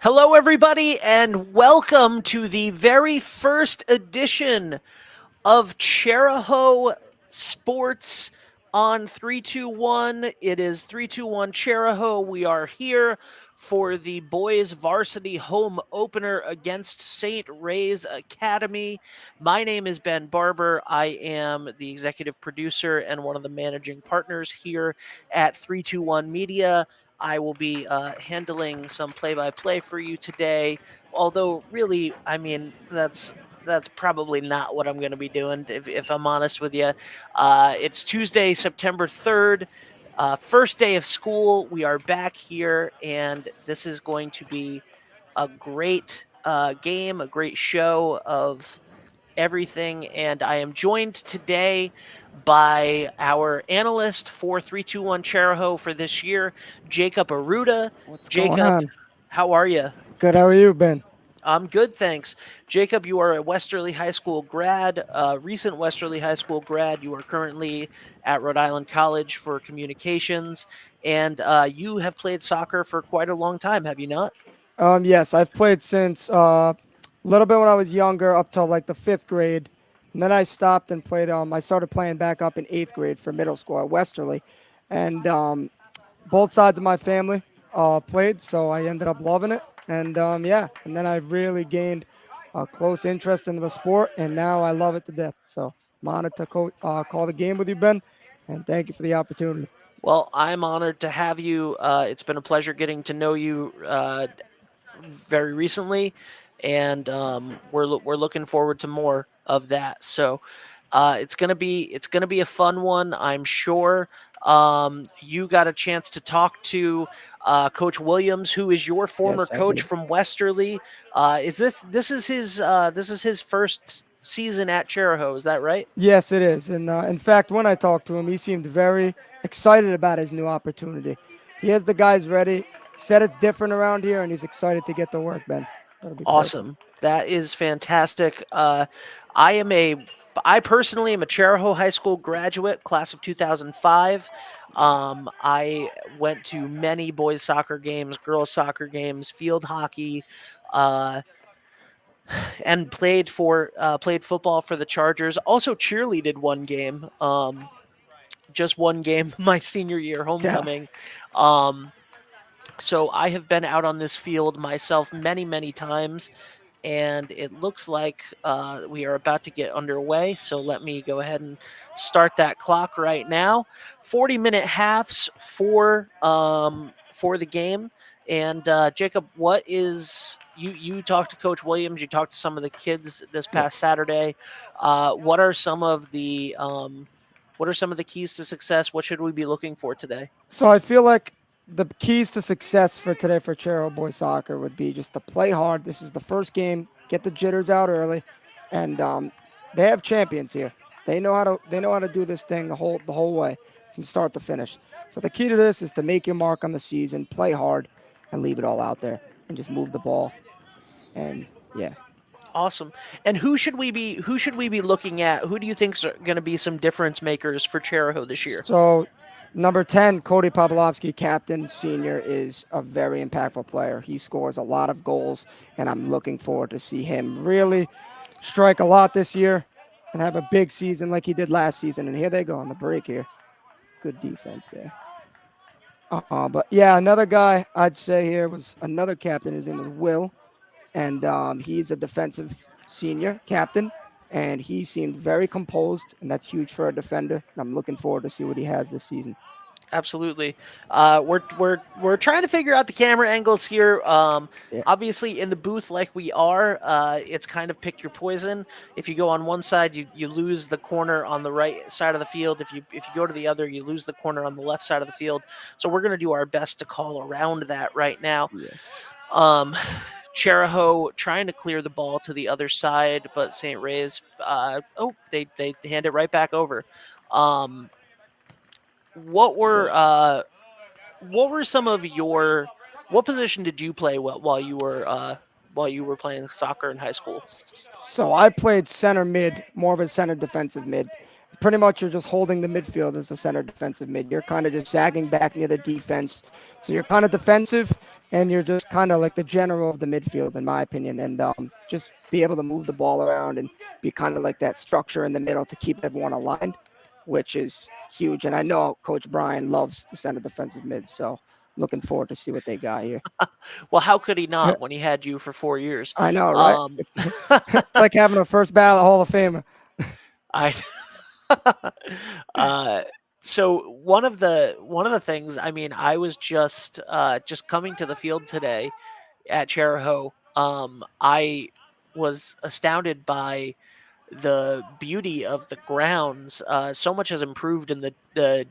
Hello, everybody, and welcome to the very first edition of Chariho Sports on 321. It is 321 Chariho. We are here for the boys varsity home opener against St. Ray's Academy. My name is Ben Barber. I am the executive producer and one of the managing partners here at 321 Media. I will be handling some play by play for you today. Although, really, I mean, that's probably not what I'm going to be doing, if I'm honest with you. It's Tuesday, September 3rd, first day of school. We are back here, and this is going to be a great game, a great show of everything. And I am joined today by our analyst for 321 Chariho for this year, Jacob Aruda. What's going Jacob, on? how are you? Good. How are you, Ben? I'm good, thanks. Jacob, you are a Westerly High School grad, recent Westerly High School grad. You are currently at Rhode Island College for communications, and you have played soccer for quite a long time, have you not? Yes, I've played since a little bit when I was younger, up till like the fifth grade, and then I stopped and played. I started playing back up in eighth grade for middle school at Westerly, and both sides of my family played, so I ended up loving it. And yeah, and then I really gained a close interest in the sport, and now I love it to death. So I'm honored to call the game with you, Ben, and thank you for the opportunity. Well, I'm honored to have you. It's been a pleasure getting to know you very recently, and we're looking forward to more of that. So it's gonna be a fun one, I'm sure. You got a chance to talk to Coach Williams, who is your former Yes, I coach did. from Westerly. Is this is his first season at Chariho? Is that right? Yes, it is. And in fact, when I talked to him, he seemed very excited about his new opportunity. He has the guys ready. He said it's different around here, and he's excited to get to work, Ben. That'll be perfect. Awesome. That is fantastic. I am a I personally am a Chariho High School graduate, class of 2005. I went to many boys soccer games, girls soccer games, field hockey, uh, and played football for the Chargers. Also cheerleaded one game, just one game my senior year, Yeah. homecoming. Um, so I have been out on this field myself many, many times, and it looks like we are about to get underway. So let me go ahead and start that clock right now. 40-minute halves for the game. And Jacob, what is you talked to Coach Williams? You talked to some of the kids this Yeah. past Saturday. What are some of the keys to success? What should we be looking for today? So I feel like the keys to success for today for Chero Boy Soccer would be just to play hard. This is the first game. Get the jitters out early, and they have champions here. They know how to do this thing the whole way from start to finish. So the key to this is to make your mark on the season, play hard, and leave it all out there, and just move the ball. And yeah. Awesome. And who should we be looking at? Who do you think's going to be some difference makers for Chariho this year? So number 10, Cody Pavlovsky, captain, senior, is a very impactful player. He scores a lot of goals, and I'm looking forward to see him really strike a lot this year and have a big season like he did last season. And here they go on the break here. Good defense there. But yeah, another guy I'd say here was another captain. His name was Will, and he's a defensive senior captain, and he seemed very composed, and that's huge for a defender. And I'm looking forward to see what he has this season. Absolutely. We're trying to figure out the camera angles here. Yeah, Obviously, in the booth like we are, it's kind of pick your poison. If you go on one side, you lose the corner on the right side of the field. If you go to the other, you lose the corner on the left side of the field. So we're going to do our best to call around that right now. yeah. Um, Chariho trying to clear the ball to the other side, but St. Ray's, they hand it right back over. Um, what were Yeah. uh, what were some of your what position did you play while you were playing soccer in high school? So I played center mid, more of a center defensive mid. Pretty much you're just holding the midfield as a center defensive mid. You're kind of just sagging back near the defense. So you're kind of defensive, and you're just kind of like the general of the midfield, in my opinion, and just be able to move the ball around and be kind of like that structure in the middle to keep everyone aligned, which is huge. And I know Coach Brian loves the center defensive mid, so looking forward to see what they got here. Well, how could he not when he had you for 4 years? I know, right? Um, It's like having a first ballot Hall of Famer. I uh, so one of the things, I mean, I was just coming to the field today at Chariho. I was astounded by the beauty of the grounds. So much has improved in the.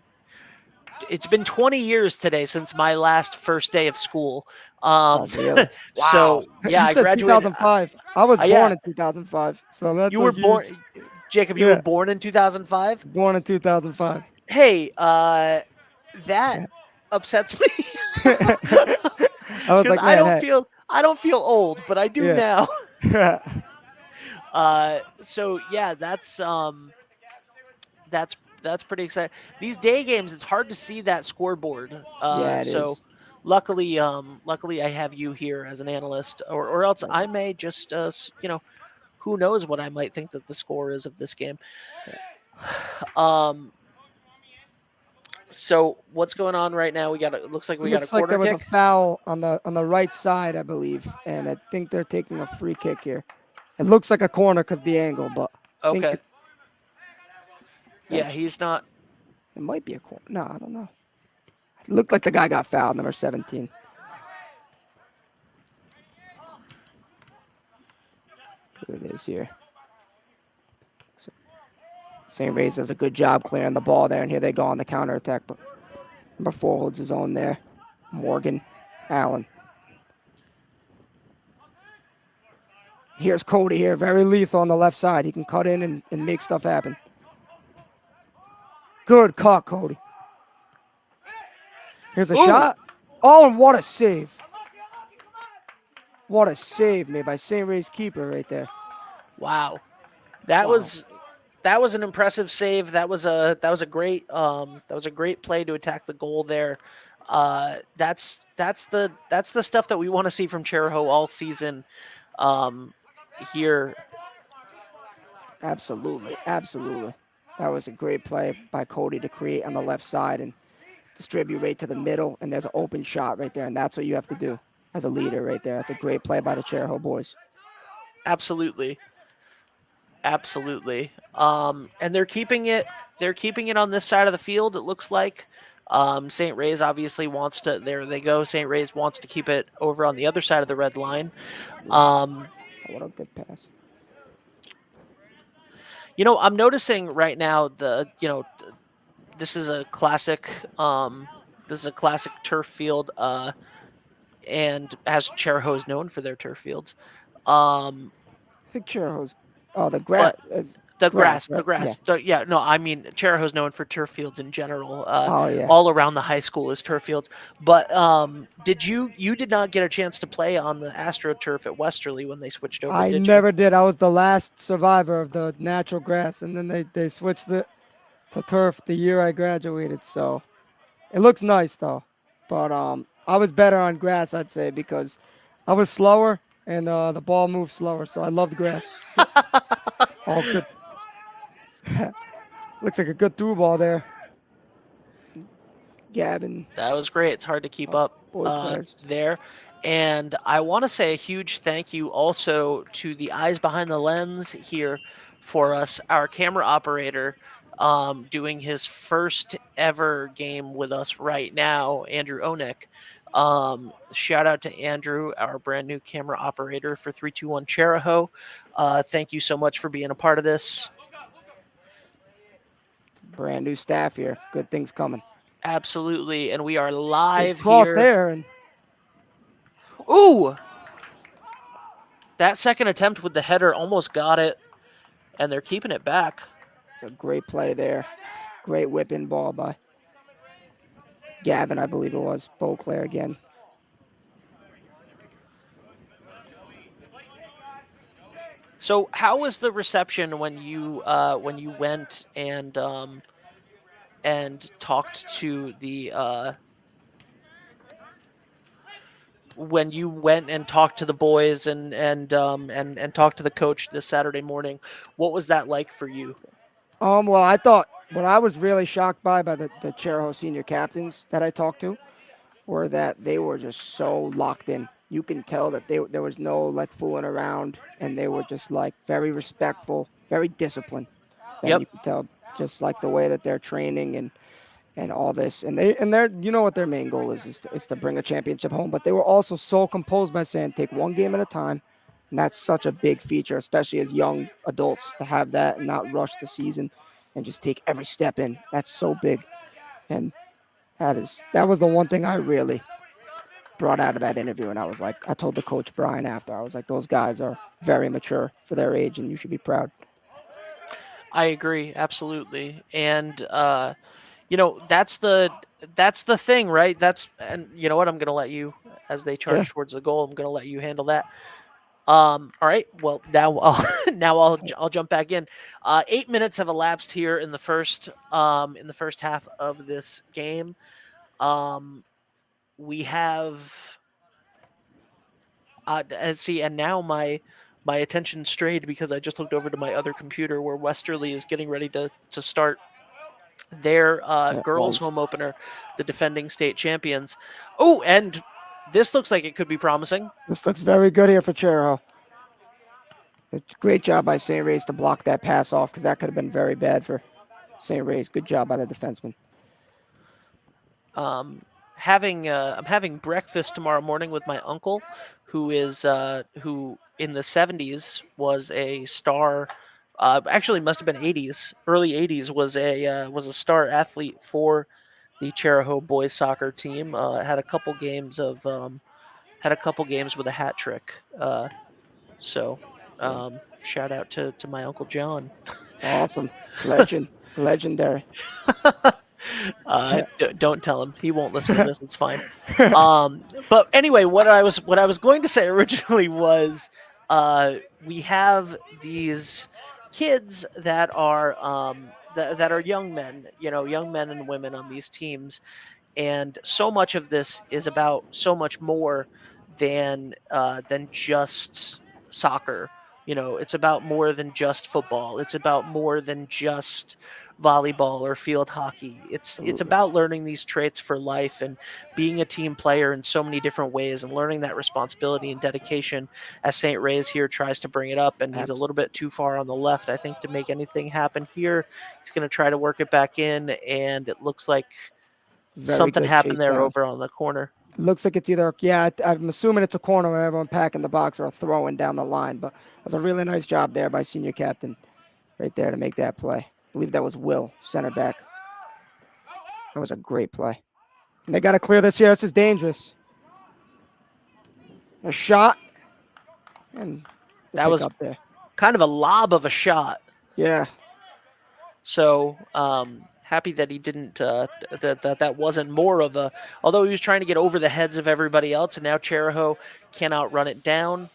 It's been 20 years today since my last first day of school. Oh, Um, really? Wow. so yeah, You I said graduated. 2005. I was Yeah, born in 2005, so that's you a were huge. born, Jacob. You were Yeah, born in 2005. born in 2005. Hey, that upsets me I was because like, man, hey, I don't feel old, but I do yeah. now. So yeah, that's pretty exciting. These day games, it's hard to see that scoreboard. Yeah, it So is. luckily I have you here as an analyst, or else Yeah, I may just who knows what I might think that the score is of this game. yeah. Um, so what's going on right now? It looks like It we got a looks like corner there was a kick. foul on the right side, I believe, and I think they're taking a free kick here. It looks like a corner because the angle, but I think Okay. it's Yeah, he's not. it might be a corner. No, I don't know. It looked like the guy got fouled, number 17. Here it is here. So St. Ray's does a good job clearing the ball there, and here they go on the counterattack. But number 4 holds his own there. Morgan Allen. Here's Cody here, very lethal on the left side. He can cut in and make stuff happen. Good cut, Cody. Here's a Ooh, shot. Oh, and what a save. What a save made by St. Ray's keeper right there. wow. That Wow. was that was an impressive save. That was a great play to attack the goal there. That's the stuff that we want to see from Chariho all season. Um, here, Absolutely. Absolutely. That was a great play by Cody to create on the left side and distribute right to the middle. And there's an open shot right there. And that's what you have to do as a leader right there. That's a great play by the Chariho boys. absolutely, absolutely. And they're keeping it. They're keeping it on this side of the field. It looks like. St. Ray's obviously wants to. There they go. St. Ray's wants to keep it over on the other side of the red line. Yeah. Um, Oh, what a good pass. I'm noticing right now this is a classic. This is a classic turf field, and as Chariho is known for their turf fields. Um, I think Chariho's. Oh, the but grass is the grass, grass, the right? Yeah. grass, yeah, no, I mean Chariho's known for turf fields in general. Oh, yeah. All around the high school is turf fields. But you did not get a chance to play on the AstroTurf at Westerly when they switched over, I did you? never did. I was the last survivor of the natural grass, and then they switched it to turf the year I graduated. So it looks nice though, but I was better on grass, I'd say, because I was slower and the ball moved slower. So I loved grass. All good. Looks like a good through ball there. Gavin, That was great. It's hard to keep up boy Claire's there. And I want to say a huge thank you also to the eyes behind the lens here for us, our camera operator, doing his first ever game with us right now, Andrew Onek. Shout out to Andrew, our brand new camera operator for 321 Chariho. Thank you so much for being a part of this. brand new staff here. Good things coming. Absolutely. And we are Good live cross here. there, and Ooh! That second attempt with the header almost got it, and they're keeping it back. it's a great play there. Great whipping ball by Gavin, I believe it was. Beauclair again. So, how was the reception when you went and talked to the when you went and talked to the boys and talked to the coach this Saturday morning? What was that like for you? Well, I thought what I was really shocked by the Chariho senior captains that I talked to were that they were just so locked in. You can tell that there was no like fooling around, and they were just like very respectful, very disciplined. Ben, Yep. you can tell just like the way that they're training and all this, and they're you know what their main goal is to bring a championship home. But they were also so composed by saying take one game at a time, and that's such a big feature, especially as young adults, to have that and not rush the season and just take every step in. That's so big, and that was the one thing I really brought out of that interview. And I was like, I told the coach Brian after, I was like, those guys are very mature for their age, and you should be proud. I agree, absolutely. And you know, that's the thing, right? That's and you know what, I'm gonna let you as they Yeah, charge towards the goal, I'm gonna let you handle that. All right. Well, now I'll I'll jump back in. 8 minutes have elapsed here in the first half of this game. Um, we have see, and now my attention strayed because I just looked over to my other computer where Westerly is getting ready to start their yeah. Well, girls home opener, the defending state champions. Oh, and this looks like it could be promising. this looks very good here for Chariho. It's a great job by St. Ray's to block that pass off because that could have been very bad for St. Ray's. Good job by the defenseman. um, I'm having breakfast tomorrow morning with my uncle, who in the '70s was a star. Actually, must have been '80s, early '80s was a star athlete for the Chariho boys soccer team. Had a couple games with a hat trick. So shout out to my uncle John. Awesome. Legend. Legendary. Don't tell him. He won't listen to this. It's fine. But anyway, what I was going to say originally was, we have these kids that are that are young men, you know, young men and women on these teams, and so much of this is about so much more than just soccer. You know, it's about more than just football. It's about more than just volleyball or field hockey. It's Absolutely. about learning these traits for life and being a team player in so many different ways and learning that responsibility and dedication as St. Ray's here tries to bring it up, and he's a little bit too far on the left, I think, to make anything happen here. He's going to try to work it back in, and it looks like Very something good chase happened there down. over on the corner. It looks like it's either, yeah, I'm assuming it's a corner with everyone packing the box or throwing down the line. But that's a really nice job there by senior captain right there to make that play. I believe that was Will, center back. That was a great play. And they got to clear this here. This is dangerous. A shot and the That pick was up there. kind of a lob of a shot. Yeah, So happy that he didn't that wasn't more of a. Although he was trying to get over the heads of everybody else, and now Chariho cannot run it down.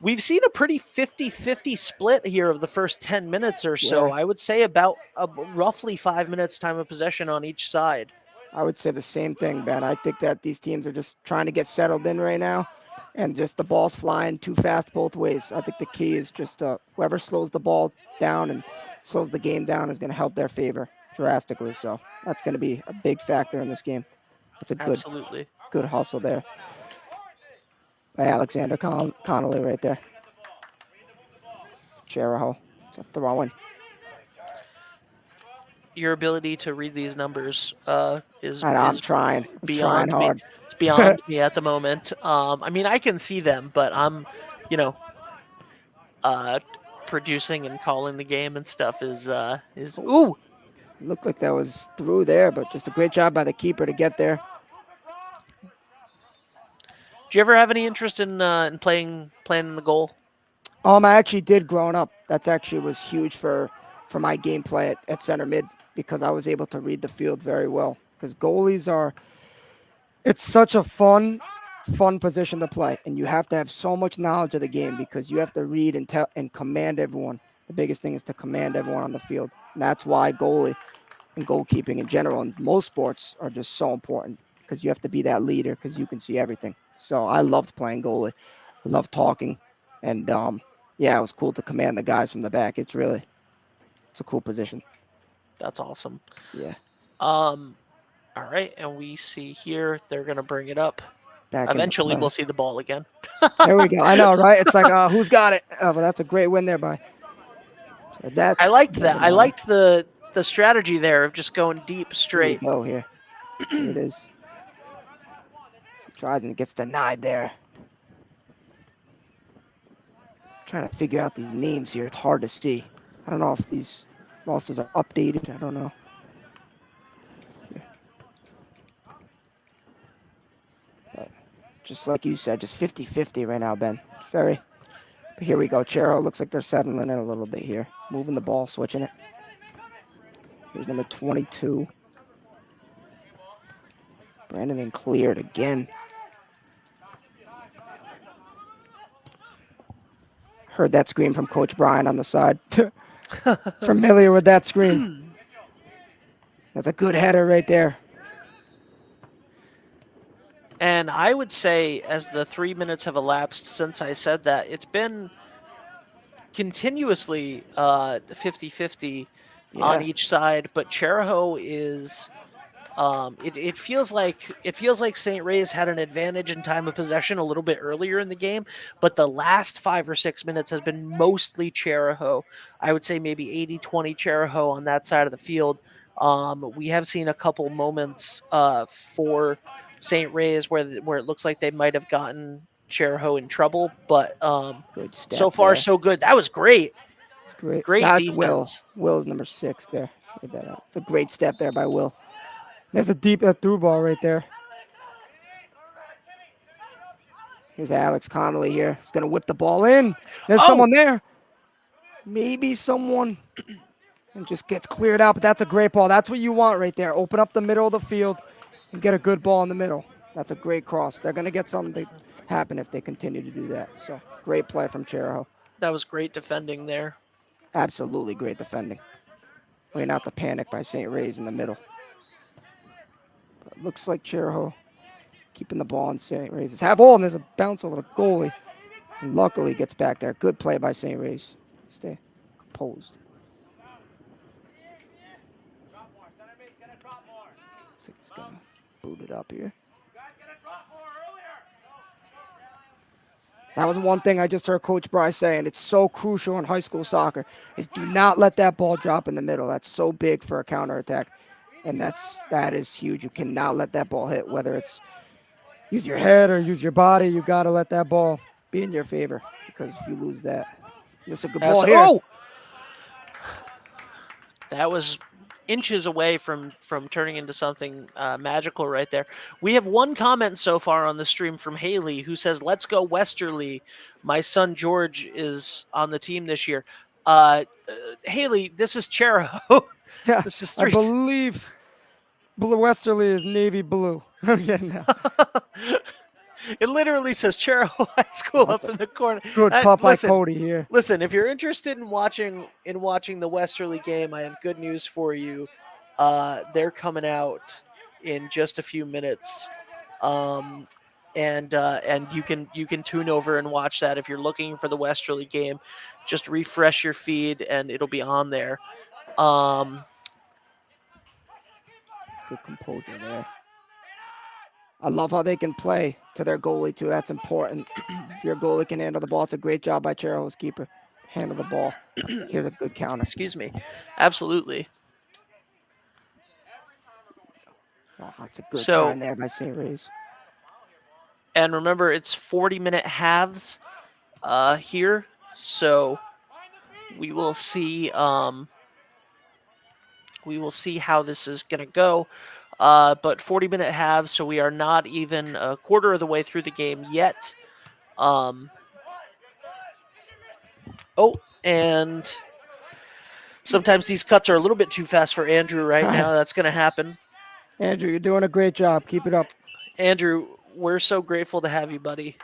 We've seen a pretty 50-50 split here of the first 10 minutes or so. yeah. I would say about roughly 5 minutes time of possession on each side. I would say the same thing, Ben. I think that these teams are just trying to get settled in right now, and just the ball's flying too fast both ways. I think the key is just whoever slows the ball down and slows the game down is going to help their favor drastically. So that's going to be a big factor in this game. It's a Absolutely. good hustle there by Alexander Connolly right there. Chariho. It's a throw in. Your ability to read these numbers I'm is trying. I'm trying beyond me. hard. It's beyond me at the moment. I mean, I can see them, but I'm, you know, uh, producing and calling the game and stuff is ooh. Looked like that was through there, but just a great job by the keeper to get there. Do you ever have any interest in playing in the goal? I actually did growing up. That's actually was huge for my gameplay at center mid because I was able to read the field very well. Because goalies are, it's such a fun position to play, and you have to have so much knowledge of the game because you have to read and tell and command everyone. The biggest thing is to command everyone on the field, and that's why goalie and goalkeeping in general and most sports are just so important. because you have to be that leader because you can see everything. So I loved playing goalie. I loved talking, and yeah, it was cool to command the guys from the back. It's a cool position. That's awesome. Yeah, All right, and we see here they're gonna bring it up. back into Eventually, play. we'll see the ball again. There we go. I know, right? It's like, who's got it? But that's a great win there by. So I that's liked that. number I 9. liked the strategy there of just going deep Here we straight. go. Here it is. He tries and gets denied there. Trying to figure out these names here. It's hard to see. I don't know if these rosters are updated. I don't know. But just like you said, just 50-50 right now, Ben. Very. But here we go. Chariho looks like they're settling in a little bit here. Moving the ball, switching it. Here's number 22. Brandon and cleared again. Heard that scream from Coach Brian on the side. Familiar with that scream. That's a good header right there. And I would say, as the 3 minutes have elapsed since I said that, it's been continuously 50-50 on Yeah, each side. But Chariho is. It feels like St. Ray's had an advantage in time of possession a little bit earlier in the game, but the last 5 or 6 minutes has been mostly Chariho. I would say maybe 80-20 Chariho on that side of the field. We have seen a couple moments for St. Ray's where it looks like they might have gotten Chariho in trouble, but good step so far there. so good. That was great, It's great. great That's Will. defense. Will is number 6 there. Figured that out. It's a great step there by Will. There's a deep through ball right there. Here's Alex Connolly here. He's going to whip the ball in. There's Oh, someone there. Maybe someone. And just gets cleared out, but that's a great ball. That's what you want right there. Open up the middle of the field and get a good ball in the middle. That's a great cross. They're going to get something to happen if they continue to do that. So great play from Chariho. that was great defending there. Absolutely great defending. Waiting out the panic by St. Ray's in the middle. But it looks like Chariho keeping the ball in St. Ray's. Have all, and there's a bounce over the goalie. And luckily gets back there. Good play by St. Ray's. Stay composed. Looks like he's going to boot it up here. That was one thing I just heard Coach Bryce saying. It's so crucial in high school soccer is do not let that ball drop in the middle. That's so big for a counterattack. And that is huge. You cannot let that ball hit, whether it's use your head or use your body. You got to let that ball be in your favor because if you lose that, this is a good ball here. Oh, that was inches away from turning into something magical right there. We have one comment so far on the stream from Haley who says, "Let's go Westerly. My son George is on the team this year." Haley, this is Chariho. Yeah, This is I 3. believe Blue Westerly is navy blue. Yeah, It literally says Chariho High School That's up in the corner. good cut by Listen, Cody here. Listen, if you're interested in watching the Westerly game, I have good news for you. They're coming out in just a few minutes, and you can tune over and watch that if you're looking for the Westerly game. Just refresh your feed and it'll be on there. Good composure there. I love how they can play to their goalie, too. That's important. If your goalie can handle the ball, it's a great job by Chariho's keeper. Handle the ball. Here's a good counter. Excuse me. Absolutely. Oh, that's a good So- turn there by St. Ray's. And remember, it's 40-minute halves here, so we will see. We will see how this is going to go. But 40-minute halves, so we are not even a quarter of the way through the game yet. And sometimes these cuts are a little bit too fast for Andrew right now. That's going to happen. Andrew, you're doing a great job. Keep it up. Andrew, we're so grateful to have you, buddy.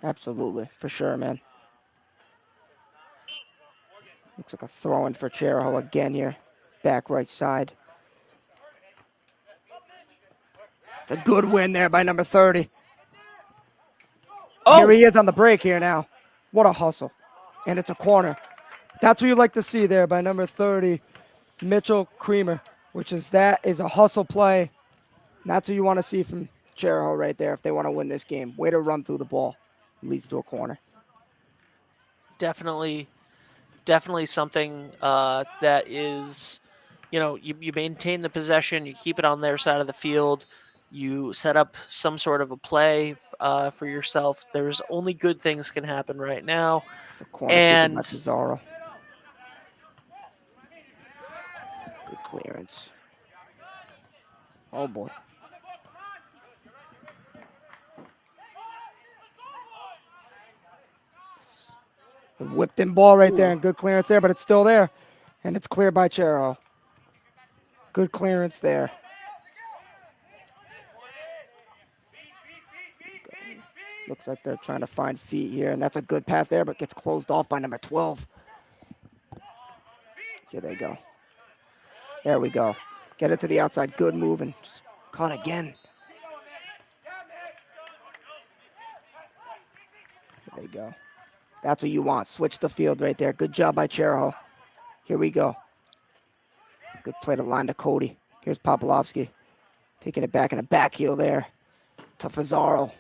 Absolutely. For sure, man. Looks like a throw-in for Chariho again here. Back right side. It's a good win there by number 30. Here Oh, he is on the break here now. What a hustle. And it's a corner. That's what you like to see there by number 30, Mitchell Creamer, that is a hustle play. And that's what you want to see from Chariho right there if they want to win this game. Way to run through the ball. Leads to a corner. definitely, definitely something that is, you maintain the possession, you keep it on their side of the field, you set up some sort of a play for yourself. There's only good things can happen right now. It's a corner taken by And Pizarro. Good clearance. Oh boy. The whipped in ball right there and good clearance there, but it's still there. And it's cleared by Chariho. Good clearance there. Looks like they're trying to find feet here, and that's a good pass there, but gets closed off by number 12. Here they go. There we go. Get it to the outside. Good move and just caught again. Here they go. That's what you want. Switch the field right there. Good job by Chariho. Here we go. Good play to line to Cody. Here's Popolovsky. Taking it back in a back heel there to Fazaro.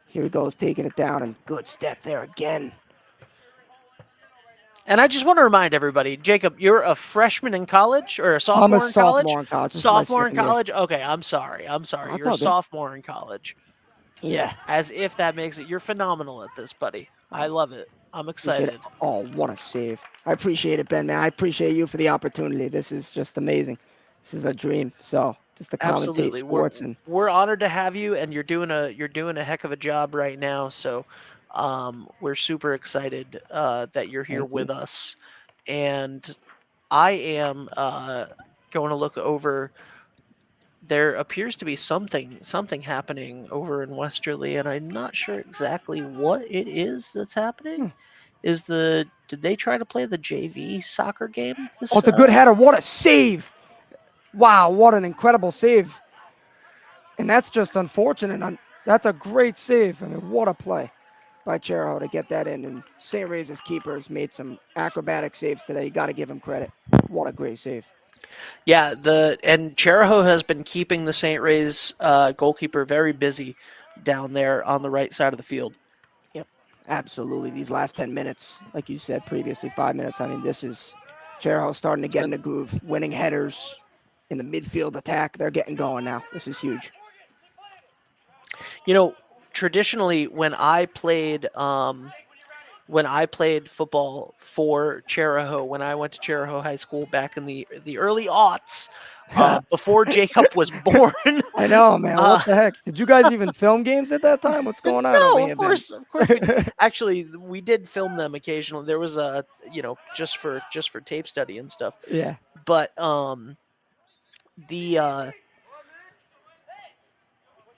Here he goes, taking it down, and good step there again. I just want to remind everybody, Jacob, you're a freshman in college or a I'm a sophomore in college? sophomore in college. This is my Sophomore in second year. college? Okay, I'm sorry. That's You're a all good. sophomore in college. Yeah. As if that makes it. You're phenomenal at this, buddy. I love it. I'm excited. Oh, what a save. I appreciate it, Ben, man. I appreciate you for the opportunity. This is just amazing. This is a dream. So just to commentate Absolutely. sports and We're honored to have you, and you're doing a heck of a job right now. So we're super excited that you're here Thank with you. us. And I am going to look over. There appears to be something happening over in Westerly, and I'm not sure exactly what it is that's happening. Did they try to play the JV soccer game? Oh, it's a good header. What a save. Wow, what an incredible save. And that's just unfortunate. That's a great save. I mean, what a play by Chariho to get that in. And St. Ray's keeper has made some acrobatic saves today. You got to give him credit. What a great save. Yeah, and Chariho has been keeping the St. Ray's goalkeeper very busy down there on the right side of the field. Yep, absolutely. These last 10 minutes, like you said previously, 5 minutes. I mean, this is Chariho starting to get in the groove, winning headers in the midfield attack. They're getting going now. This is huge. Traditionally, when I played football for Chariho, when I went to Chariho High School back in the early aughts, before Jacob was born. I know, man. What the heck? Did you guys even film games at that time? What's going on? No, of course. We did film them occasionally. There was just for tape study and stuff. Yeah. But the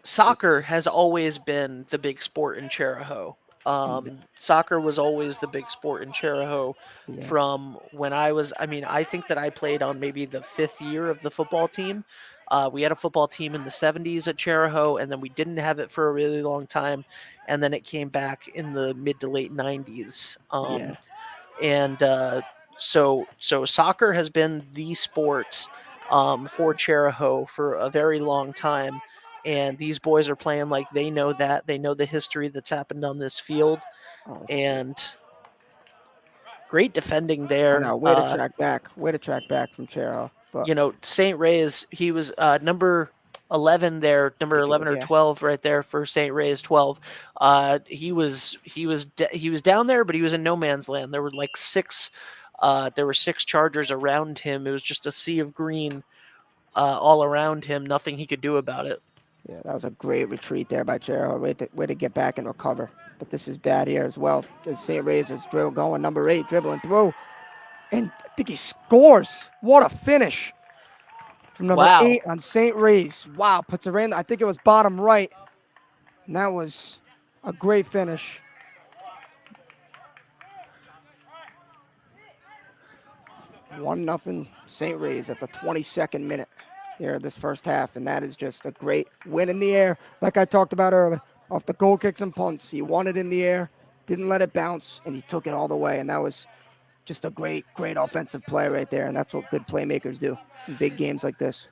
soccer has always been the big sport in Chariho. Soccer was always the big sport in Chariho from when I think that I played on maybe the 5th year of the football team. We had a football team in the 70s at Chariho, and then we didn't have it for a really long time. And then it came back in the mid to late 90s. And so soccer has been the sport for Chariho for a very long time. And these boys are playing like they know that. They know the history that's happened on this field. And great defending there. I know, way to track back. Way to track back from Chariho. But St. Ray's, he was number 11 there, number 11 or 12 right there for St. Ray's 12. He was down there, but he was in no man's land. There were like 6 Chargers around him. It was just a sea of green all around him. Nothing he could do about it. Yeah, that was a great retreat there by Chariho. Way to get back and recover. But this is bad here as well. As St. Ray's is going, number 8 dribbling through. And I think he scores. What a finish from number 8 on St. Ray's. Wow, puts it in. I think it was bottom right. And that was a great finish. One nothing St. Ray's at the 22nd minute. here this first half, and that is just a great win in the air, like I talked about earlier. Off the goal kicks and punts, he won it in the air, didn't let it bounce, and he took it all the way, and that was just a great offensive play right there, and that's what good playmakers do in big games like this.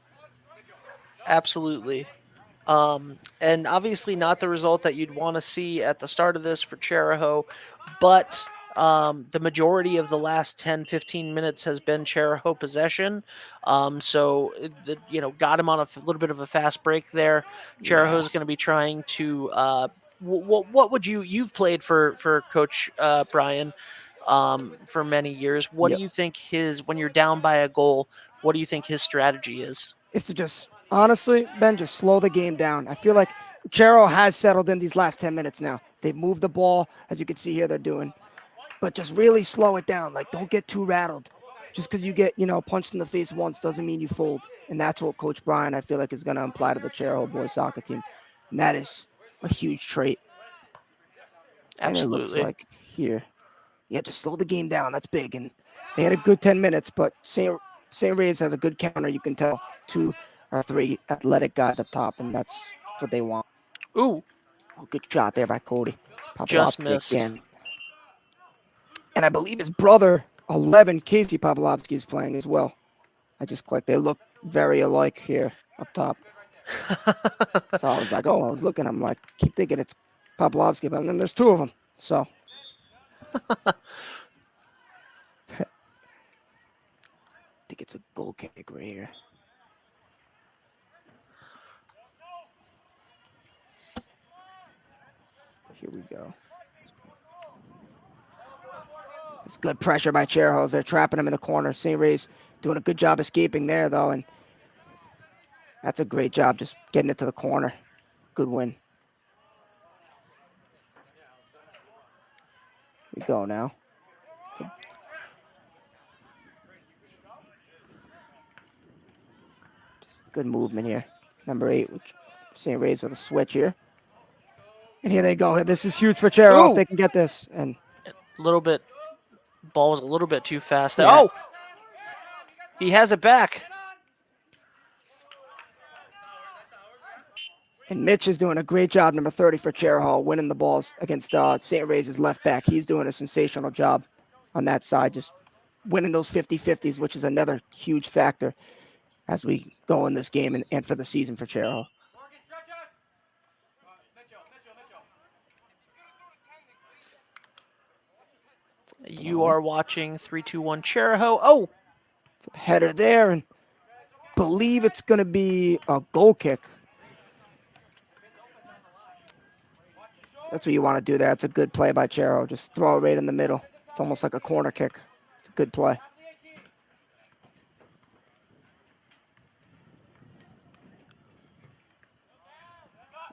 Absolutely. And obviously not the result that you'd want to see at the start of this for Chariho, but the majority of the last 10, 15 minutes has been Chariho possession. Got him on a little bit of a fast break there. Yeah, Chariho's going to be trying to. What would you've played for Coach Brian for many years? What do yep. you think when you're down by a goal? What do you think his strategy is? Is to just honestly, Ben, just slow the game down. I feel like Charo has settled in these last 10 minutes now. They've moved the ball, as you can see here, they're doing, but just really slow it down. Like, don't get too rattled. Just because you get, punched in the face once doesn't mean you fold. And that's what Coach Brian, I feel like, is going to apply to the Charo boys soccer team. And that is a huge trait. And it looks Absolutely. like here, yeah, just slow the game down. That's big. And they had a good 10 minutes, but St. Reyes has a good counter. You can tell 2 or 3 athletic guys up top, and that's what they want. Ooh, Oh, good shot there by Cody. just Pavlovsky missed. again. And I believe his brother, 11, Casey Pavlovsky, is playing as well. I just clicked. They look very alike here up top. So I was like, I was looking. I'm like, keep thinking it's Pavlovsky, but then there's 2 of them. So I think it's a goal kick right here. Here we go. It's good pressure by Chariho. They're trapping him in the corner. St. Ray's doing a good job escaping there, though, and that's a great job just getting it to the corner. Good win. Here we go now. Just good movement here. Number 8, which St. Ray's with a switch here. And here they go. This is huge for Chariho if Ooh, they can get this. And a little bit. Ball was a little bit too fast there. yeah, Oh, he has it back. and Mitch is doing a great job, number 30 for Chariho, winning the balls against St. Ray's left back. He's doing a sensational job on that side, just winning those 50-50s, which is another huge factor as we go in this game and for the season for Chariho. You are watching 3-2-1 Chariho. Oh, It's a header there, and believe it's going to be a goal kick. That's what you want to do there. It's a good play by Chariho. Just throw it right in the middle. It's almost like a corner kick. It's a good play.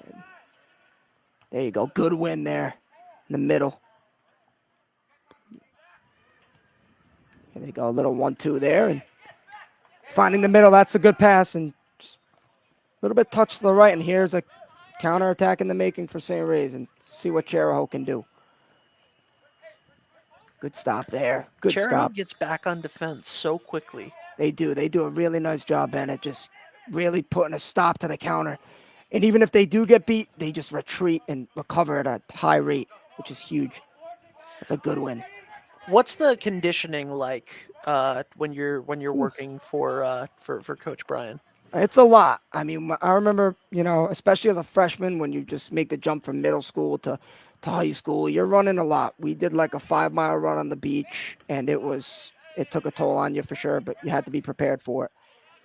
And there you go. Good win there in the middle. Here they go. A little 1-2 there. And finding the middle. That's a good pass. And just a little bit touch to the right. And here's a counterattack in the making for St. Ray's. And see what Chariho can do. Good stop there. Good Chariho stop. gets back on defense so quickly. They do. They do a really nice job, Bennett, just really putting a stop to the counter. And even if they do get beat, they just retreat and recover at a high rate, which is huge. That's a good win. What's the conditioning like when you're working for Coach Brian? It's a lot. I mean, I remember, especially as a freshman, when you just make the jump from middle school to high school, you're running a lot. We did like a 5-mile run on the beach, and it took a toll on you for sure, but you had to be prepared for it.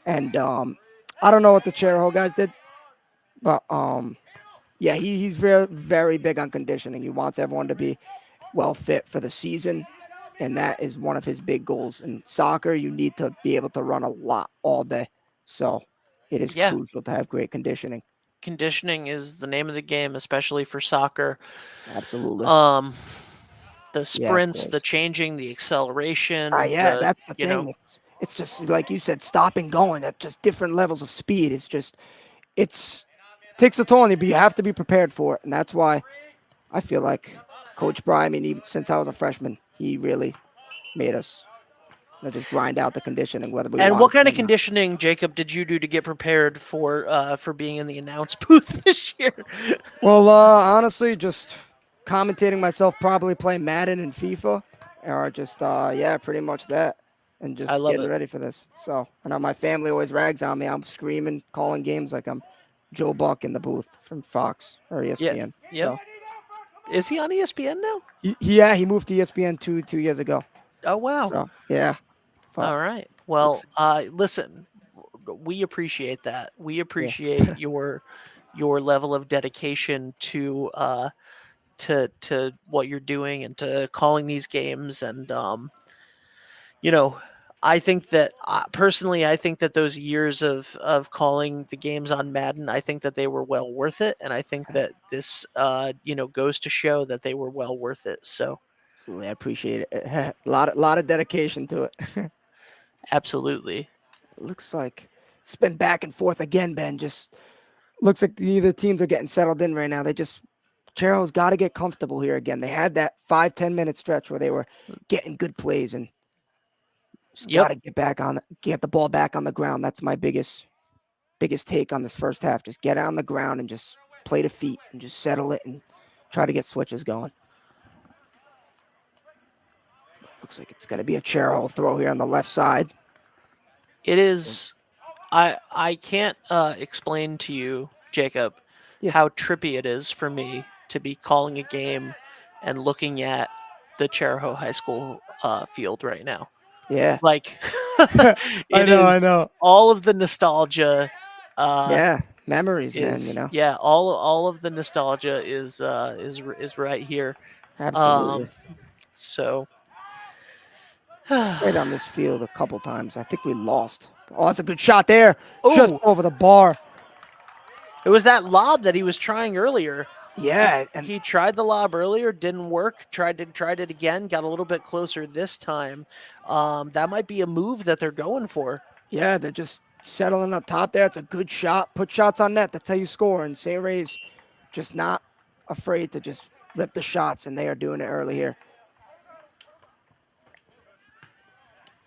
And I don't know what the Chariho guys did, but yeah, he's very, very big on conditioning. He wants everyone to be well fit for the season, and that is one of his big goals. In soccer, you need to be able to run a lot all day. So it is crucial to have great conditioning. Conditioning is the name of the game, especially for soccer. Absolutely. The sprints, the changing, the acceleration. Yeah, that's the thing. It's just like you said, stopping, going at just different levels of speed. It takes a toll on you, but you have to be prepared for it. And that's why I feel like Coach Brian, even since I was a freshman, he really made us just grind out the conditioning whether we And want what it kind to of or not. conditioning, Jacob, did you do to get prepared for being in the announce booth this year? Well, honestly, just commentating myself, probably playing Madden and FIFA, or just yeah, pretty much that, and I just love getting it. ready for this. So I know my family always rags on me. I'm screaming, calling games like I'm Joe Buck in the booth from Fox or Yeah. ESPN. Yep. So Is he on ESPN now? yeah, he moved to ESPN 2 years ago. Oh wow. So yeah, but All right. looks Well, listen, we appreciate that. We yeah, appreciate your level of dedication to what you're doing and to calling these games. And you know, I think that personally, I think that those years of calling the games on Madden, I think that they were well worth it, and I think that this goes to show that they were well worth it. So absolutely, I appreciate it. A lot of dedication to it. absolutely. It looks like it's been back and forth again, Ben. Just looks like neither teams are getting settled in right now. Chariho's got to get comfortable here again. They had that 5-10 minute stretch where they were getting good plays and just got Yep. to get the ball back on the ground. That's my biggest take on this first half. Just get on the ground and just play to feet and just settle it and try to get switches going. Looks like it's going to be a Chariho throw here on the left side. It is. I can't explain to you, Jacob, Yeah, how trippy it is for me to be calling a game and looking at the Chariho High School field right now. yeah. Like, I it know, is I know. all of the nostalgia. Uh, Yeah, memories, man. is yeah, all of the nostalgia is right here. Absolutely. Um, so Played on this field a couple times. I think we lost. Oh, that's a good shot there. Just oh, over the bar. it was that lob that he was trying earlier. He Yeah, and he tried the lob earlier, didn't work. Tried it again, got a little bit closer this time. That might be a move that they're going for. yeah, they're just settling up top there. It's a good shot. Put shots on net. That's how you score. And St. Ray's just not afraid to just rip the shots, and they are doing it early here.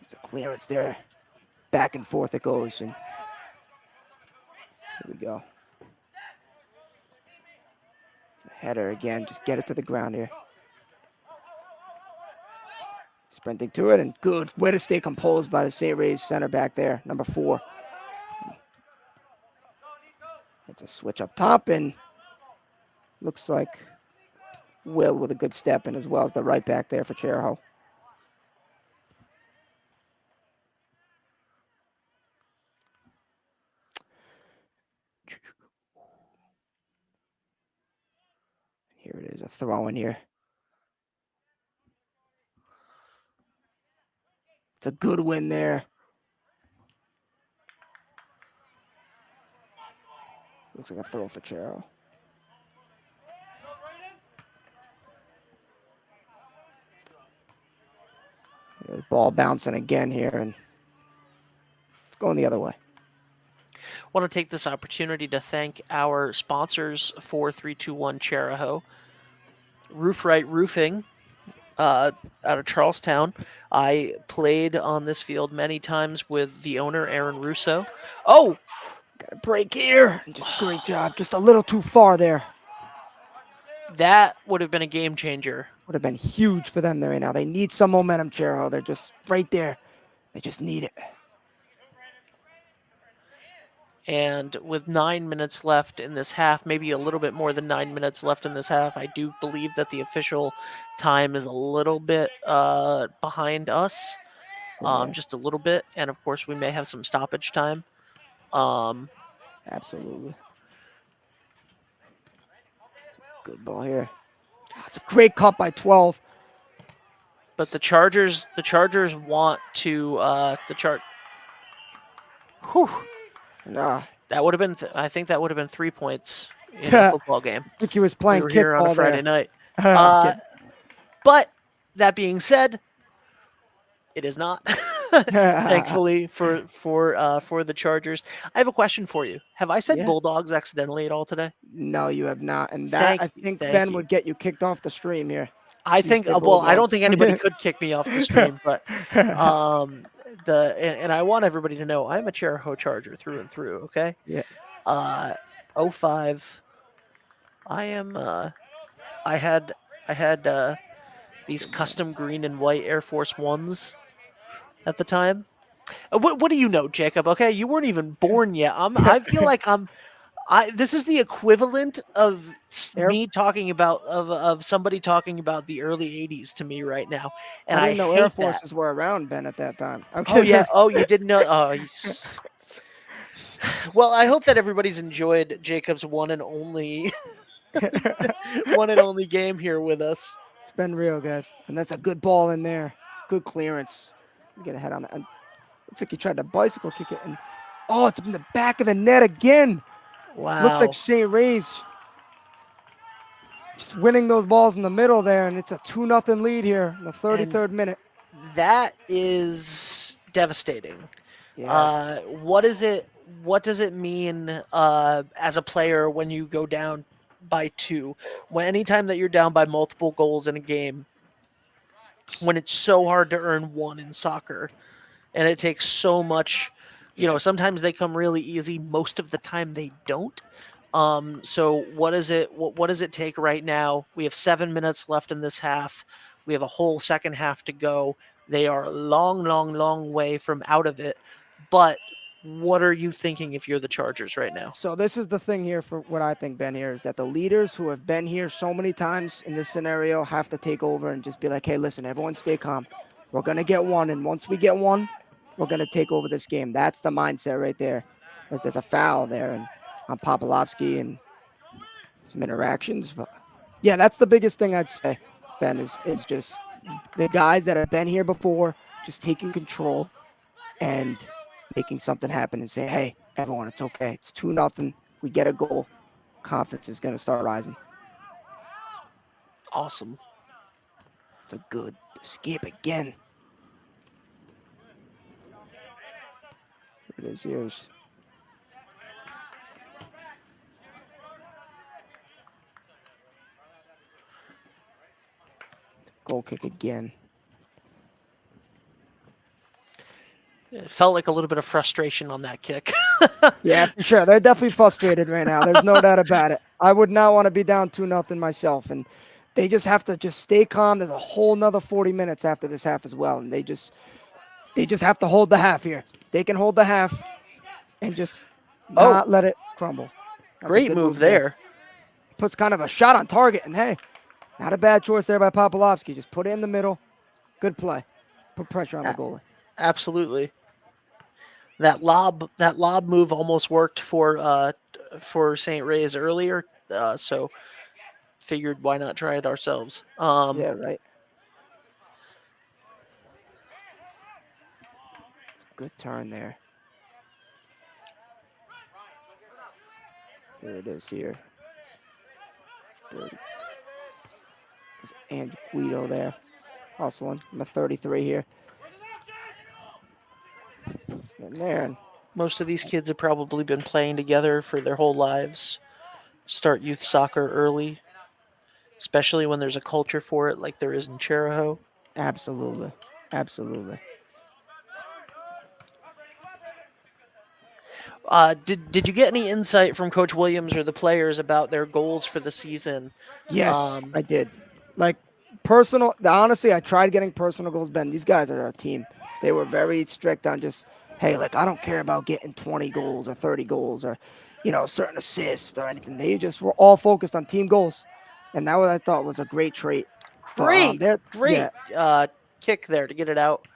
It's a clearance there. Back and forth it goes. And here we go. It's a header again. Just get it to the ground here. Sprinting to it, and good way to stay composed by the St. Ray's center back there, number 4. It's a switch up top, and looks like Will with a good step in as well as the right back there for Chariho. Here it is, a throw in here. It's a good win there. Looks like a throw for Chariho. Ball bouncing again here, and it's going the other way. Want to take this opportunity to thank our sponsors for 321 Chariho. Roof Right Roofing out of Charlestown. I played on this field many times with the owner, Aaron Russo. Oh, Got a break here. Just great job. Just a little too far there. that would have been a game changer. Would have been huge for them there right now. They need some momentum, Chariho. They're just right there. They just need it. And with 9 minutes left in this half, maybe a little bit more than 9 minutes left in this half, I do believe that the official time is a little bit behind us, Yeah, just a little bit. And of course, we may have some stoppage time. absolutely. Good ball here. It's a great cut by 12. But the Chargers want to the chart. Whew. Nah. That would have been. I think that would have been 3 points in a I football game. think he was We playing were here on a kickball Friday there. night. I'm kidding. But that being said, it is not. Thankfully for the Chargers. I have a question for you. Have I said Yeah. Bulldogs accidentally at all today? No, you have not. And that, I think, Thank Ben you. would get you kicked off the stream here. I These think could well, bode I well. don't think anybody could kick me off the stream, but um and I want everybody to know I'm a Chariho Charger through and through, okay? Yeah, Uh '05. I am I had I had these good man. custom green and white Air Force Ones at the time. What do you know, Jacob? Okay, you weren't even born yet. I feel like I this is the equivalent of Air, me talking about of somebody talking about the early '80s to me right now, and I I didn't know Air hate that. Forces were around, Ben, at that time. I'm Oh yeah. kidding. Oh, you didn't know. Oh, well. I hope that everybody's enjoyed Jacob's one and only one and only game here with us. It's been real, guys. And that's a good ball in there. Good clearance. Get ahead on that. And looks like he tried to bicycle kick it. And oh, it's in the back of the net again. Looks like Wow. St. Ray's just winning those balls in the middle there. And it's a 2-0 lead here in the And 33rd minute. that is devastating. Yeah. What is it? What does it mean as a player when you go down by two? When anytime that you're down by multiple goals in a game, when it's so hard to earn one in soccer, and it takes so much. Yeah. Sometimes they come really easy. Most of the time they don't. So what is it? What does it take right now? We have 7 minutes left in this half. We have a whole second half to go. They are a long, long, long way from out of it. But what are you thinking if you're the Chargers right now? So this is the thing here for what I think, Ben, here is that the leaders who have been here so many times in this scenario have to take over and just be like, hey, listen, everyone stay calm. We're going to get one. And once we get one, we're going to take over this game. That's the mindset right there. As there's a foul there and on Popolovsky and some interactions. But yeah, that's the biggest thing I'd say, Ben, is just the guys that have been here before just taking control and making something happen and say, hey, everyone, it's okay. It's 2-0. We get a goal. Confidence is going to start rising. Awesome. It's a good escape again. Here it is. Here's goal kick again. It felt like a little bit of frustration on that kick. Yeah, for sure. They're definitely frustrated right now. There's no doubt about it. I would not want to be down 2-0 myself. And they just have to just stay calm. There's a whole nother 40 minutes after this half as well. And they just have to hold the half here. They can hold the half and just not let it crumble. That's Great move there. Puts kind of a shot on target. And hey, not a bad choice there by Popolovsky. Just put it in the middle. Good play. Put pressure on the goalie. Absolutely. That lob move almost worked for St. Ray's earlier, so figured why not try it ourselves. Yeah, right. Good turn there. Here it is here. 30. There's Andrew Guido there. Hustling. I'm a 33 here. And there. Most of these kids have probably been playing together for their whole lives. Start youth soccer early, especially when there's a culture for it like there is in Chariho. Absolutely. Absolutely. Did you get any insight from Coach Williams or the players about their goals for the season? Yes, I did. Like honestly, I tried getting personal goals, Ben. These guys are our team. They were very strict on just, hey, like, I don't care about getting 20 goals or 30 goals or, certain assists or anything. They just were all focused on team goals. And that what I thought was a great trait. Great Yeah, kick there to get it out.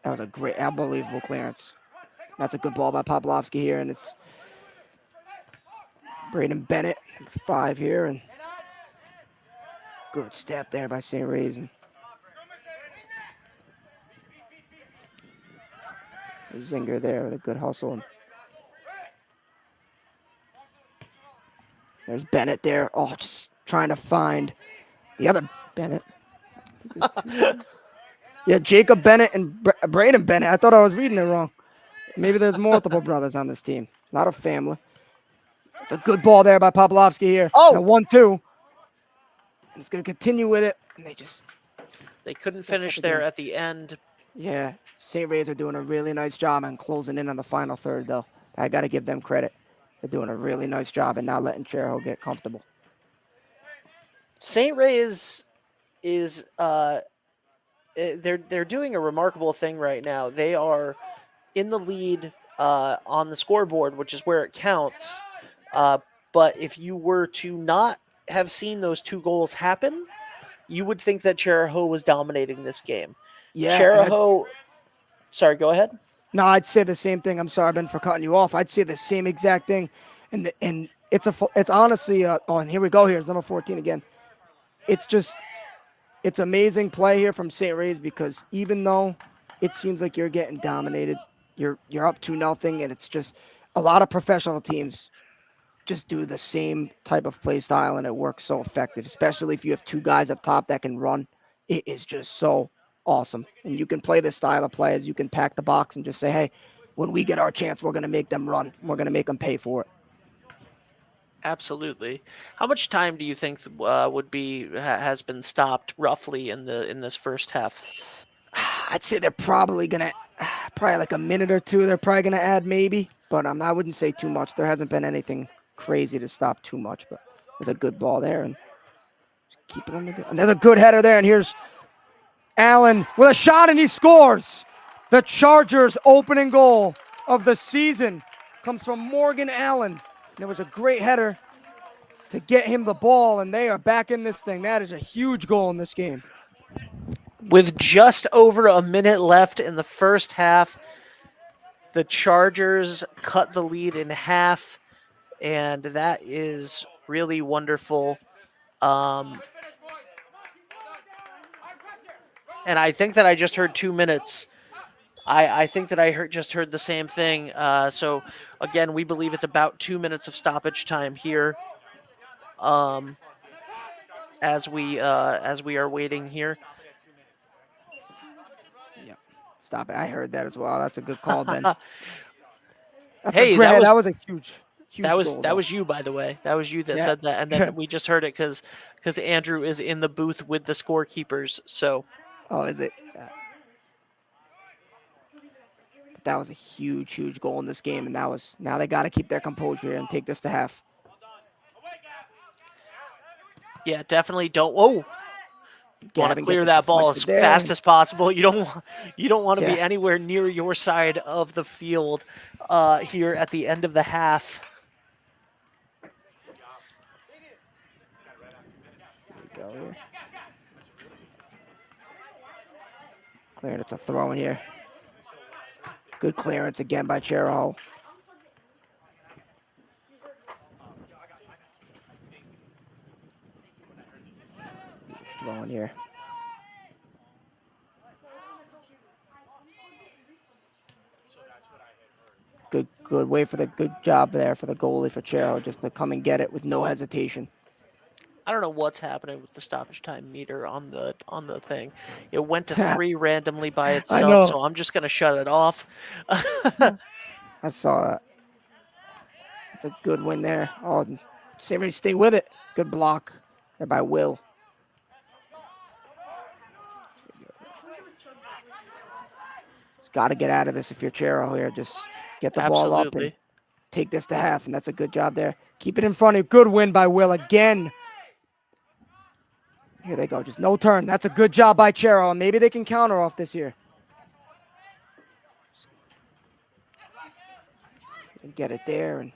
that was a great, unbelievable clearance. That's a good ball by Popolovsky here, and it's Braden Bennett, 5 here, and good step there by St. Ray's. Zinger there with a good hustle. And there's Bennett there. Oh, just trying to find the other Bennett. Yeah, Jacob Bennett and Braden Bennett. I thought I was reading it wrong. Maybe there's multiple brothers on this team. Not a family. It's a good ball there by Popolovsky here. Oh! And a 1-2. and it's going to continue with it. And they just They couldn't stuffed up finish there again. at the end. Yeah, St. Ray's are doing a really nice job on closing in on the final third, though. I got to give them credit. They're doing a really nice job and not letting Chariho get comfortable. St. Ray is they're doing a remarkable thing right now. They are in the lead on the scoreboard, which is where it counts. Uh, but if you were to not have seen those two goals happen, you would think that Chariho was dominating this game. Yeah, and Chariho, sorry, go ahead. no, I'd say the same thing. I'm sorry, Ben, for cutting you off. I'd say the same exact thing, and it's honestly oh, and here we go. Here's number 14 again. It's just it's amazing play here from St. Ray's because even though it seems like you're getting dominated, you're up 2-0, and it's just a lot of professional teams just do the same type of play style, and it works so effective, especially if you have two guys up top that can run. It is just so awesome. And you can play this style of play as you can pack the box and just say, hey, when we get our chance, we're going to make them run. We're going to make them pay for it. Absolutely. How much time do you think would be has been stopped roughly in this first half? I'd say they're probably going to, probably like a minute or two, they're probably going to add maybe, but I wouldn't say too much. There hasn't been anything crazy to stop too much, but there's a good ball there. And just keep it on the ground. And there's a good header there. And here's Allen with a shot, and he scores. The Chargers' opening goal of the season comes from Morgan Allen. And there was a great header to get him the ball, and they are back in this thing. That is a huge goal in this game. With just over a minute left in the first half, the Chargers cut the lead in half, and that is really wonderful. And I think that I just heard 2 minutes. I think that I just heard the same thing. So again, we believe it's about 2 minutes of stoppage time here. As we are waiting here. Yep. Stop it. I heard that as well. That's a good call, Ben. Hey, that was a huge goal. That was you, by the way. That was you that said that, and then we just heard it because Andrew is in the booth with the scorekeepers. So, oh, is it? Yeah. But that was a huge goal in this game, and now they got to keep their composure and take this to half. yeah, definitely don't. Whoa. Want to clear that ball as fast as possible. You don't want to be anywhere near your side of the field here at the end of the half. Here we go here. Cleared. It's a throw in here. Good clearance again by Chariho. Throw in here. Good way for the good job there for the goalie for Chariho just to come and get it with no hesitation. I don't know what's happening with the stoppage time meter on the thing. It went to 3 randomly by itself, so I'm just gonna shut it off. I saw that. It's a good win there. Oh, St. Ray stay with it. Good block there by Will. Got to get out of this if you're Chariho here. Just get the ball up and take this to half, and that's a good job there. Keep it in front of you. Good win by Will again. Here they go. Just no turn. That's a good job by Chariho, and maybe they can counter off this here. And get it there, and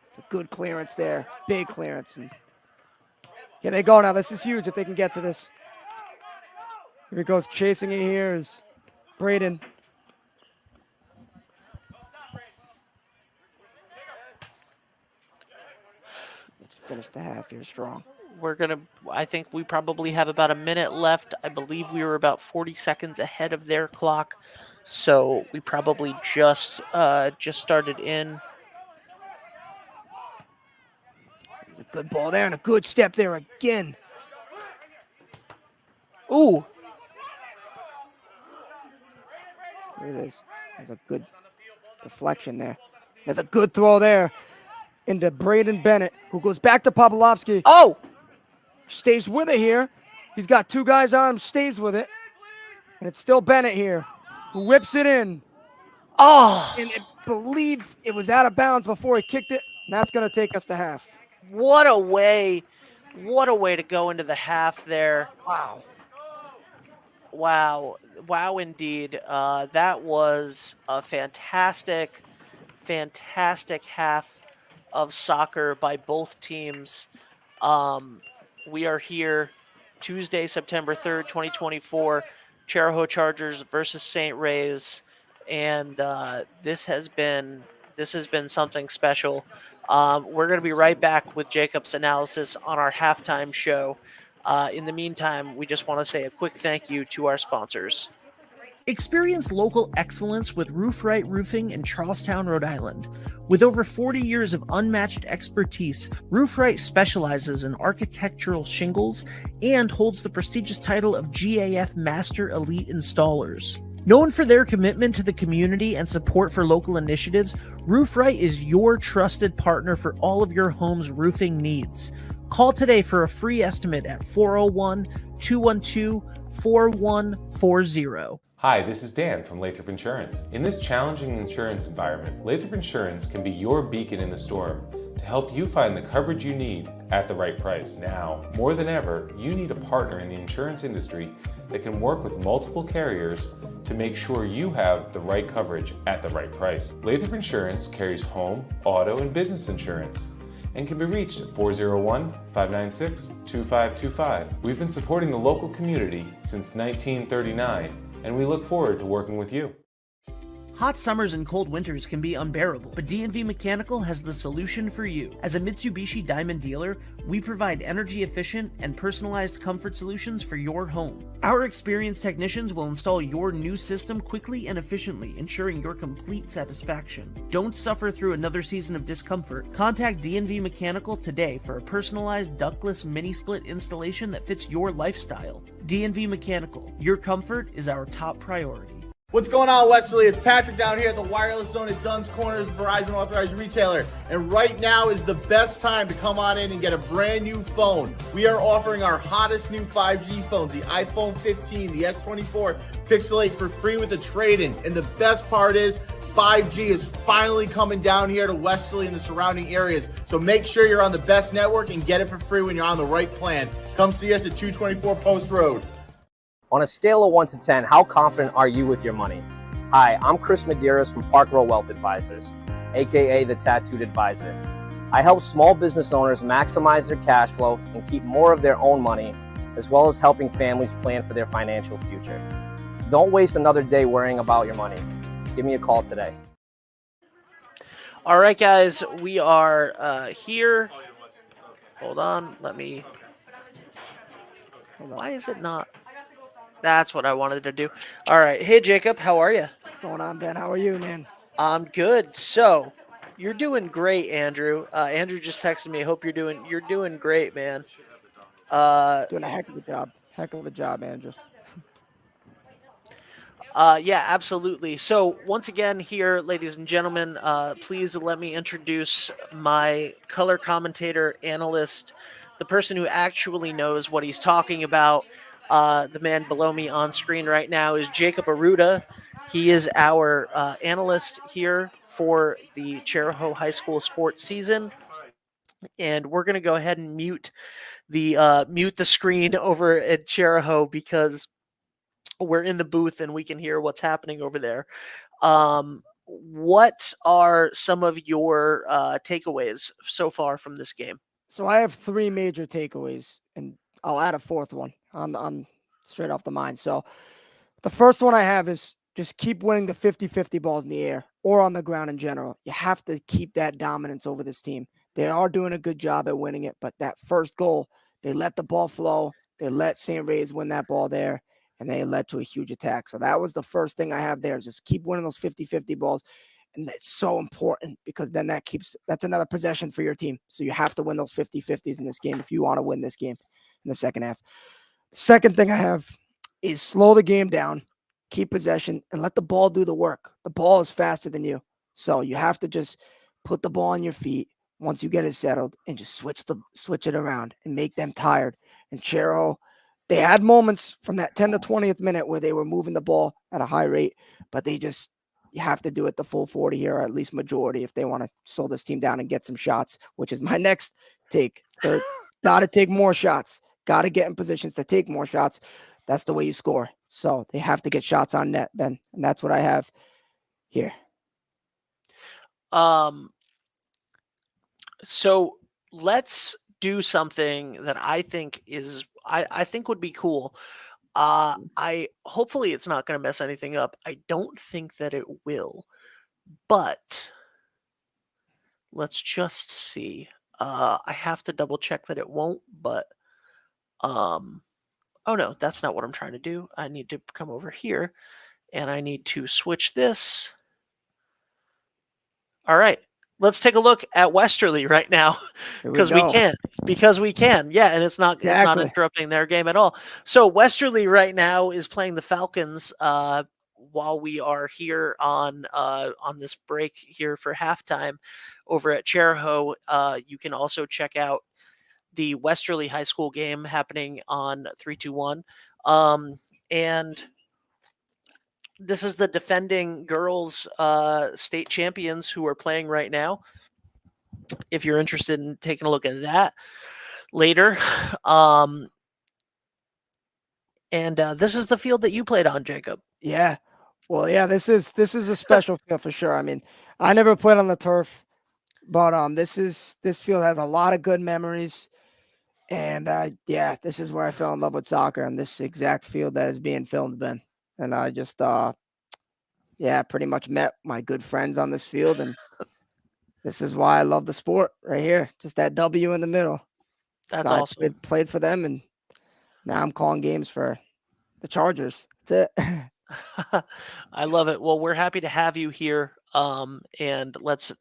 it's a good clearance there. Big clearance. And here they go now. This is huge if they can get to this. Here he goes, chasing it here is Braden. Let's finish the half here strong. I think we probably have about a minute left. I believe we were about 40 seconds ahead of their clock. So we probably just started in. There's a good ball there and a good step there again. Ooh. There it is. There's a good deflection there. There's a good throw there. into Braden Bennett, who goes back to Pavlovsky. Oh, Stays with it here. He's got two guys on him, stays with it. And it's still Bennett here, who whips it in. oh, And I believe it was out of bounds before he kicked it. And that's going to take us to half. what a way to go into the half there. Wow. Wow, indeed. That was a fantastic half of soccer by both teams. We are here Tuesday, September 3rd, 2024, Chariho Chargers versus St. Ray's, and this has been something special. We're going to be right back with Jacob's analysis on our halftime show. In the meantime, we just want to say a quick thank you to our sponsors. Experience local excellence with Roof Right Roofing in Charlestown, Rhode Island. With over 40 years of unmatched expertise, Roof Right specializes in architectural shingles and holds the prestigious title of GAF Master Elite Installers. Known for their commitment to the community and support for local initiatives, Roof Right is your trusted partner for all of your home's roofing needs. Call today for a free estimate at 401-212-4140. Hi, this is Dan from Lathrop Insurance. In this challenging insurance environment, Lathrop Insurance can be your beacon in the storm to help you find the coverage you need at the right price. Now, more than ever, you need a partner in the insurance industry that can work with multiple carriers to make sure you have the right coverage at the right price. Lathrop Insurance carries home, auto, and business insurance and can be reached at 401-596-2525. We've been supporting the local community since 1939, and we look forward to working with you. Hot summers and cold winters can be unbearable, but D&V Mechanical has the solution for you. As a Mitsubishi Diamond dealer, we provide energy-efficient and personalized comfort solutions for your home. Our experienced technicians will install your new system quickly and efficiently, ensuring your complete satisfaction. Don't suffer through another season of discomfort. Contact D&V Mechanical today for a personalized ductless mini-split installation that fits your lifestyle. D&V Mechanical, your comfort is our top priority. What's going on, Westerly? It's Patrick down here at the Wireless Zone at Dunn's Corners, Verizon Authorized Retailer. And right now is the best time to come on in and get a brand new phone. We are offering our hottest new 5G phones, the iPhone 15, the S24 Pixel 8 for free with a trade-in. And the best part is 5G is finally coming down here to Westerly and the surrounding areas. So make sure you're on the best network and get it for free when you're on the right plan. Come see us at 224 Post Road. On a scale of 1 to 10, how confident are you with your money? Hi, I'm Chris Medeiros from Park Row Wealth Advisors, aka the Tattooed Advisor. I help small business owners maximize their cash flow and keep more of their own money, as well as helping families plan for their financial future. Don't waste another day worrying about your money. Give me a call today. All right, guys, we are here. Hold on, let me... Why is it not... That's what I wanted to do. All right. Hey, Jacob, how are you? What's going on, Ben? How are you, man? I'm good. So, you're doing great, Andrew. Andrew just texted me. Hope you're doing great, man. Doing a heck of a job. Heck of a job, Andrew. Yeah, absolutely. So, once again here, ladies and gentlemen, please let me introduce my color commentator, analyst, the person who actually knows what he's talking about. The man below me on screen right now is Jacob Aruda. He is our analyst here for the Chariho High School sports season. And we're going to go ahead and mute the screen over at Chariho because we're in the booth and we can hear what's happening over there. What are some of your takeaways so far from this game? So I have three major takeaways, and I'll add a fourth one on straight off the mind. So the first one I have is just keep winning the 50-50 balls in the air or on the ground in general. You have to keep that dominance over this team. They are doing a good job at winning it, but that first goal, they let the ball flow. They let St. Ray's win that ball there, and they led to a huge attack. So that was the first thing I have there, is just keep winning those 50-50 balls. And that's so important because then that's another possession for your team. So you have to win those 50-50s in this game if you want to win this game in the second half. The second thing I have is slow the game down, keep possession, and let the ball do the work. The ball is faster than you. So you have to just put the ball on your feet, once you get it settled and just switch it around and make them tired. And Chariho, they had moments from that 10 to 20th minute where they were moving the ball at a high rate, but you have to do it the full 40 here, or at least majority, if they want to slow this team down and get some shots, which is my next take. They're got to take more shots, got to get in positions to take more shots. That's the way you score. So they have to get shots on net, Ben. And that's what I have here. So let's do something that I think I think would be cool. I hopefully it's not going to mess anything up. I don't think that it will, but let's just see. I have to double check that it won't, but oh no, that's not what I'm trying to do. I need to come over here and I need to switch this. All right. Let's take a look at Westerly right now because we can. Yeah, and it's not interrupting their game at all. So Westerly right now is playing the Falcons while we are here on this break here for halftime over at Chariho. You can also check out the Westerly High School game happening on 321. And this is the defending girls state champions who are playing right now. If you're interested in taking a look at that later. And this is the field that you played on, Jacob. Yeah. Well, yeah, this is a special field for sure. I mean, I never played on the turf, but this field has a lot of good memories. And yeah, this is where I fell in love with soccer, and this exact field that is being filmed, Ben. And I just pretty much met my good friends on this field, and this is why I love the sport right here. Just that W in the middle. That's so awesome. I played for them, and now I'm calling games for the Chargers. That's it. I love it. Well, we're happy to have you here. And let's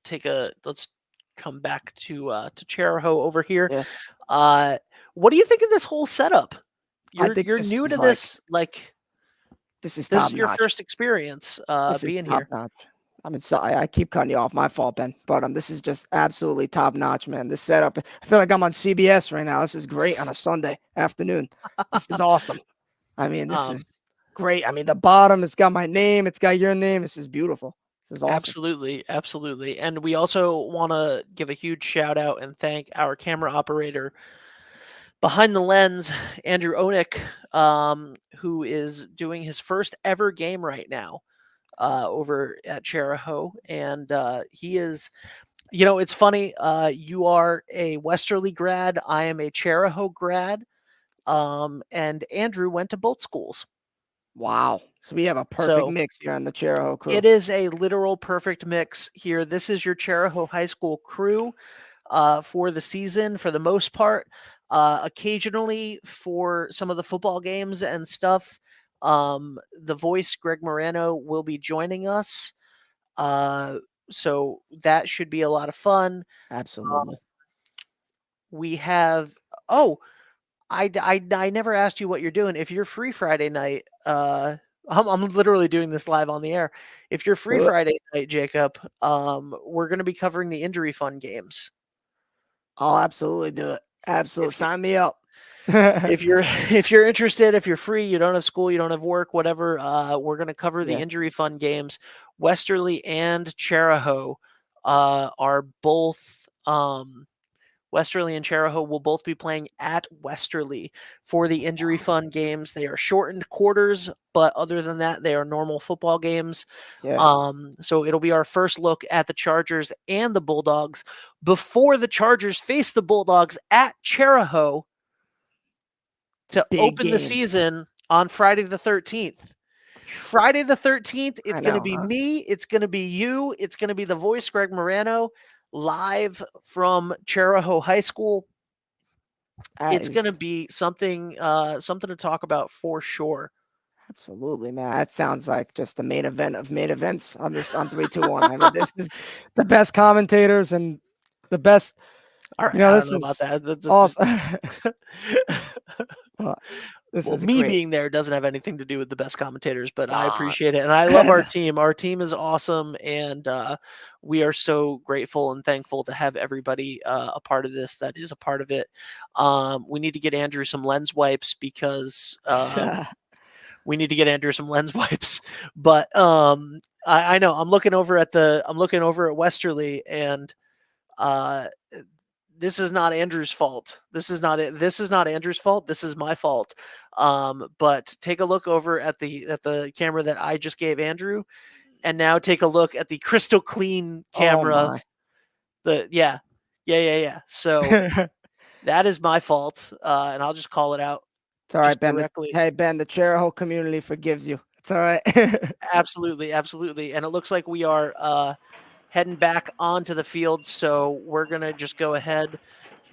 come back to Chariho over here. Yeah. What do you think of this whole setup? You're new to this, this is your first experience being here. Notch. I mean, sorry, I keep cutting you off. My fault, Ben. But this is just absolutely top notch, man. This setup, I feel like I'm on CBS right now. This is great on a Sunday afternoon. This is awesome. I mean, this is great. I mean, the bottom, it's got my name, it's got your name. This is beautiful. This is awesome. Absolutely, absolutely. And we also want to give a huge shout out and thank our camera operator behind the lens, Andrew Onick, who is doing his first ever game right now over at Chariho. And he is, it's funny. You are a Westerly grad. I am a Chariho grad. And Andrew went to both schools. Wow. So we have a perfect mix here on the Chariho crew. It is a literal perfect mix here. This is your Chariho High School crew for the season for the most part. Occasionally for some of the football games and stuff, the voice Greg Moreno will be joining us. So that should be a lot of fun. Absolutely. We have I never asked you what you're doing. If you're free Friday night, I'm literally doing this live on the air. If you're free Friday night, Jacob, we're going to be covering the injury fund games. I'll absolutely do it. Absolutely. Sign me up. if you're interested, if you're free, you don't have school, you don't have work, whatever, we're going to cover the injury fund games. Westerly and Chariho are both Westerly and Chariho will both be playing at Westerly for the injury fund games. They are shortened quarters, but other than that, they are normal football games. Yeah. So it'll be our first look at the Chargers and the Bulldogs before the Chargers face the Bulldogs at Chariho to open the season on Friday the 13th. Friday the 13th, it's going to be me, it's going to be you, it's going to be the voice Greg Moreno, live from Chariho High School. It's going to be something to talk about for sure. Absolutely, man. That sounds like just the main event of main events on 321. I mean, this is the best commentators and the best. All right, I don't know about that. Awesome. Being there doesn't have anything to do with the best commentators, but I appreciate it. And I love our team. Our team is awesome. And we are so grateful and thankful to have everybody a part of this that is a part of it. We need to get Andrew some lens wipes because we need to get Andrew some lens wipes. But I know I'm looking over at Westerly, and this is not Andrew's fault. This is not Andrew's fault. This is my fault. But take a look over at the camera that I just gave Andrew, and now take a look at the crystal clean camera. Yeah. So that is my fault, and I'll just call it out. It's all right, just Ben. directly. Hey, Ben, the Chariho community forgives you. It's all right. Absolutely. And it looks like we are heading back onto the field, so we're gonna just go ahead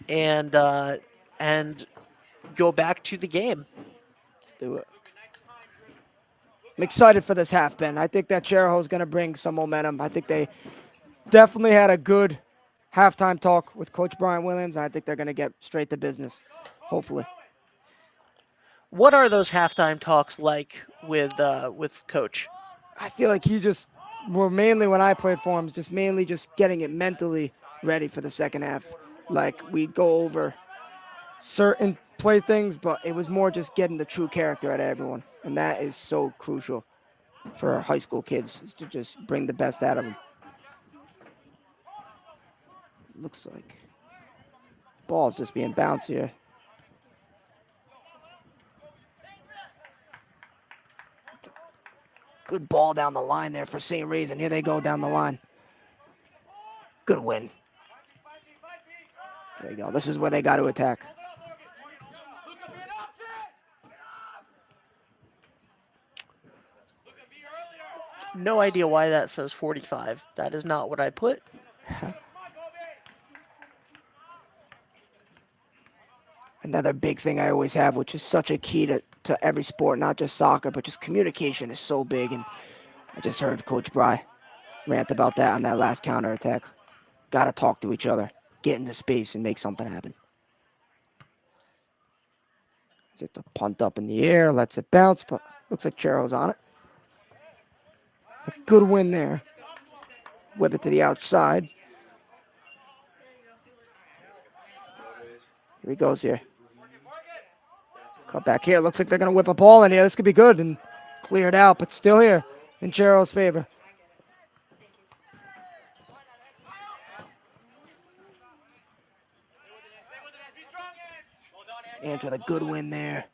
and go back to the game. Let's do it. I'm excited for this half, Ben. I think that Chariho is going to bring some momentum. I think they definitely had a good halftime talk with Coach Brian Williams. And I think they're going to get straight to business, hopefully. What are those halftime talks like with Coach? I feel like mainly when I played for him, mainly just getting it mentally ready for the second half. Like, we'd go over certain play things, but it was more just getting the true character out of everyone. And that is so crucial for high school kids, is to just bring the best out of them. Looks like ball's just being bounced here. Good ball down the line there for St. Ray's, and here they go down the line. Good win. There you go. This is where they got to attack. No idea why that says 45. That is not what I put. Another big thing I always have, which is such a key to every sport, not just soccer, but just communication is so big. And I just heard Coach Bry rant about that on that last counterattack. Got to talk to each other, get into space, and make something happen. Just a punt up in the air, lets it bounce, but looks like Chariho's on it. A good win there. Whip it to the outside. Here he goes here. Cut back here. Looks like they're going to whip a ball in here. This could be good and clear it out, but still here in Chariho's favor. Andrew, a good win there.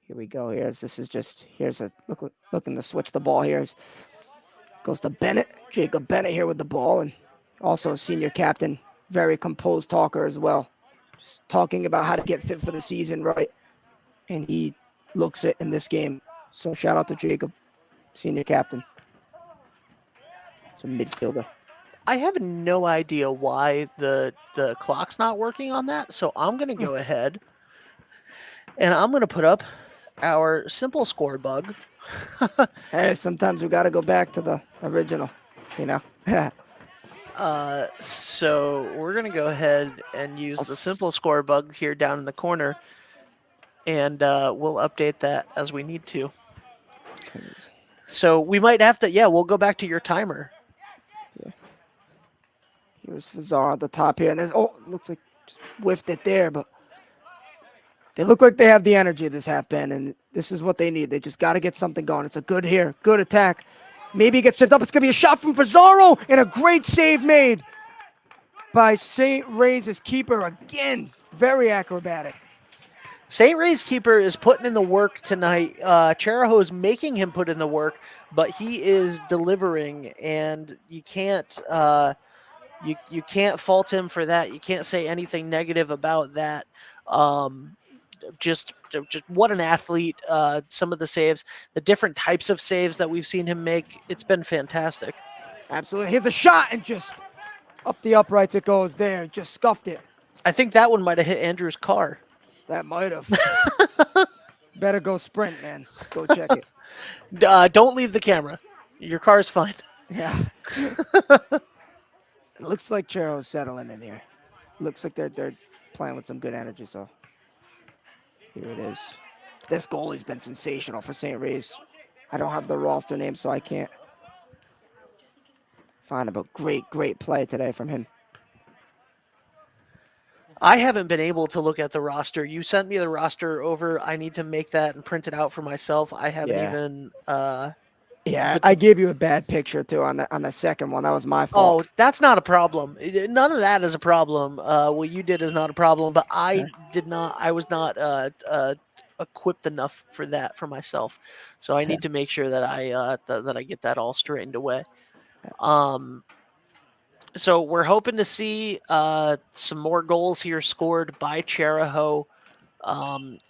Here we go. Here's looking to switch the ball here. Goes to Bennett, Jacob Bennett here with the ball, and also a senior captain, very composed talker as well. Just talking about how to get fit for the season, right? And he looks it in this game. So shout out to Jacob, senior captain. It's a midfielder. I have no idea why the clock's not working on that, so I'm going to go ahead and I'm going to put up our simple score bug. Hey, sometimes we got to go back to the original, you know. So we're going to go ahead and use the simple score bug here down in the corner, and we'll update that as we need to. So we might have to, we'll go back to your timer. Yeah. Here's Fazar at the top here, and looks like just whiffed it there, but they look like they have the energy this half, Ben, and this is what they need. They just got to get something going. It's a good attack. Maybe he gets tripped up. It's going to be a shot from Fazaro, and a great save made by St. Ray's keeper again. Very acrobatic. St. Ray's keeper is putting in the work tonight. Chariho is making him put in the work, but he is delivering, and you can't you can't fault him for that. You can't say anything negative about that. Just what an athlete. Some of the saves, the different types of saves that we've seen him make, it's been fantastic. Absolutely. Here's a shot, and just up the uprights it goes there. Just scuffed it. I think that one might have hit Andrew's car. That might have. Better go sprint, man. Go check it. Don't leave the camera. Your car's fine. Yeah. It looks like Chariho's settling in here. Looks like they're playing with some good energy. So here it is. This goalie's been sensational for St. Ray's. I don't have the roster name, so I can't find him. But great play today from him. I haven't been able to look at the roster. You sent me the roster over. I need to make that and print it out for myself. I haven't Yeah. even. Yeah, I gave you a bad picture too on the second one. That was my fault. Oh, that's not a problem. None of that is a problem. What you did is not a problem, but I did not. I was not equipped enough for that for myself. So I need to make sure that that I get that all straightened away. So we're hoping to see some more goals here scored by Chariho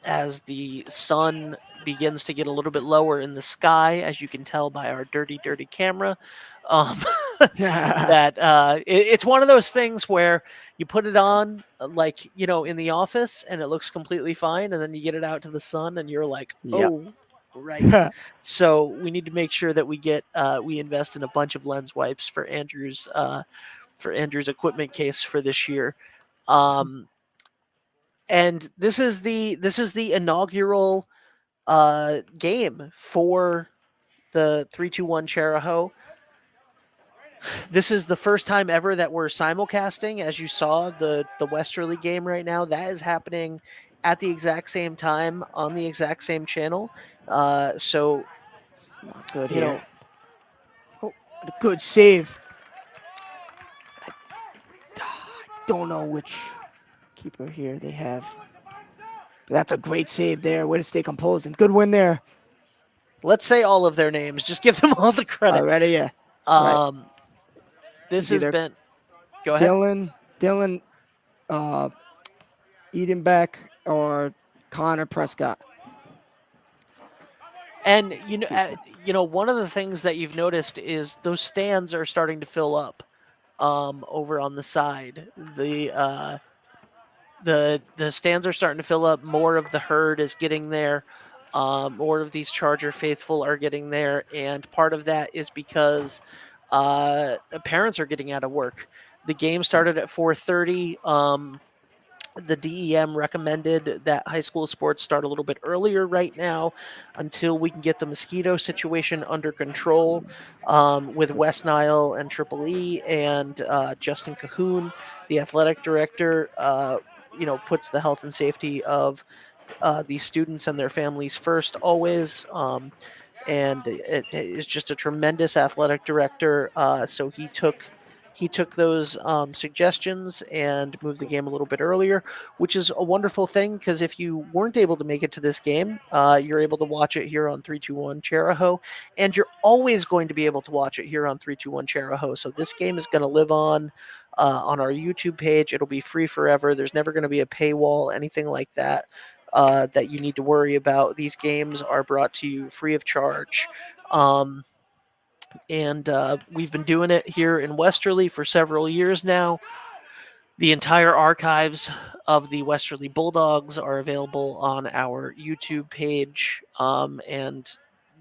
as the sun begins to get a little bit lower in the sky, as you can tell by our dirty camera. Um, that it's one of those things where you put it on, like, in the office, and it looks completely fine, and then you get it out to the sun, and you're like, Yep. oh, right. So we need to make sure that we invest in a bunch of lens wipes for Andrew's equipment case for this year. And this is the inaugural game for the 3-2-1 Chariho. This is the first time ever that we're simulcasting. As you saw, the Westerly game right now, that is happening at the exact same time on the exact same channel. So This is not good here. Oh, a good save. I don't know which keeper here they have. But that's a great save there. Way to stay composed and good win there. let's say all of their names. Just give them all the credit. Already, yeah. Right. This It's has either been. Go ahead. Dylan, Edenbeck, or Connor Prescott. And one of the things that you've noticed is those stands are starting to fill up over on the side. The stands are starting to fill up. More of the herd is getting there. More of these Charger faithful are getting there, and part of that is because parents are getting out of work. The game started at 4:30. The DEM recommended that high school sports start a little bit earlier right now until we can get the mosquito situation under control with West Nile and Triple E and Justin Cahoon, the athletic director, puts the health and safety of these students and their families first always. And it is just a tremendous athletic director. So he took those suggestions and moved the game a little bit earlier, which is a wonderful thing because if you weren't able to make it to this game, you're able to watch it here on 3-2-1 Chariho, and you're always going to be able to watch it here on 3-2-1 Chariho. So this game is going to live on our YouTube page. It'll be free forever. There's never going to be a paywall, anything like that. That you need to worry about. These games are brought to you free of charge. And we've been doing it here in Westerly for several years now. The entire archives of the Westerly Bulldogs are available on our YouTube page, and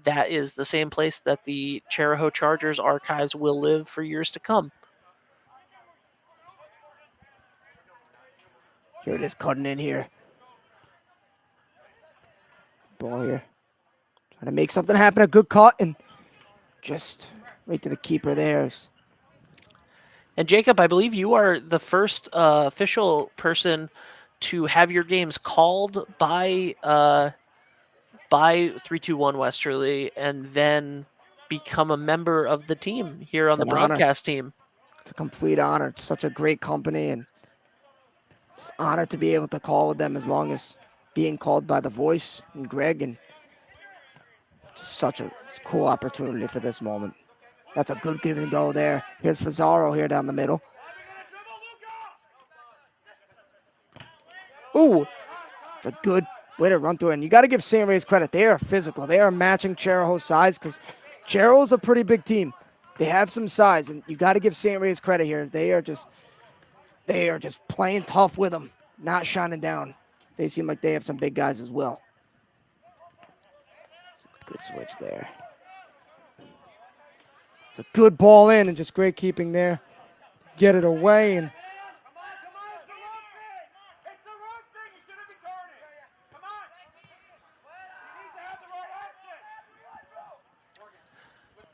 that is the same place that the Chariho Chargers archives will live for years to come. Here it is, cutting in here. Ball here. Trying to make something happen. A good cut and just right to the keeper there. And Jacob, I believe you are the first official person to have your games called by 3-2-1 Westerly and then become a member of the team here on the broadcast team. It's a complete honor. It's such a great company, and it's an honor to be able to call with them as long as being called by the voice and Greg, and such a cool opportunity for this moment. That's a good give and go there. Here's Fazaro here down the middle. Ooh. It's a good way to run through it. And you got to give St. Ray's credit. They are physical. They are matching Chariho's size because Chariho's a pretty big team. They have some size, and you got to give St. Ray's credit here. They are just playing tough with them, not shining down. They seem like they have some big guys as well. It's a good switch there. It's a good ball in and just great keeping there. get it away. And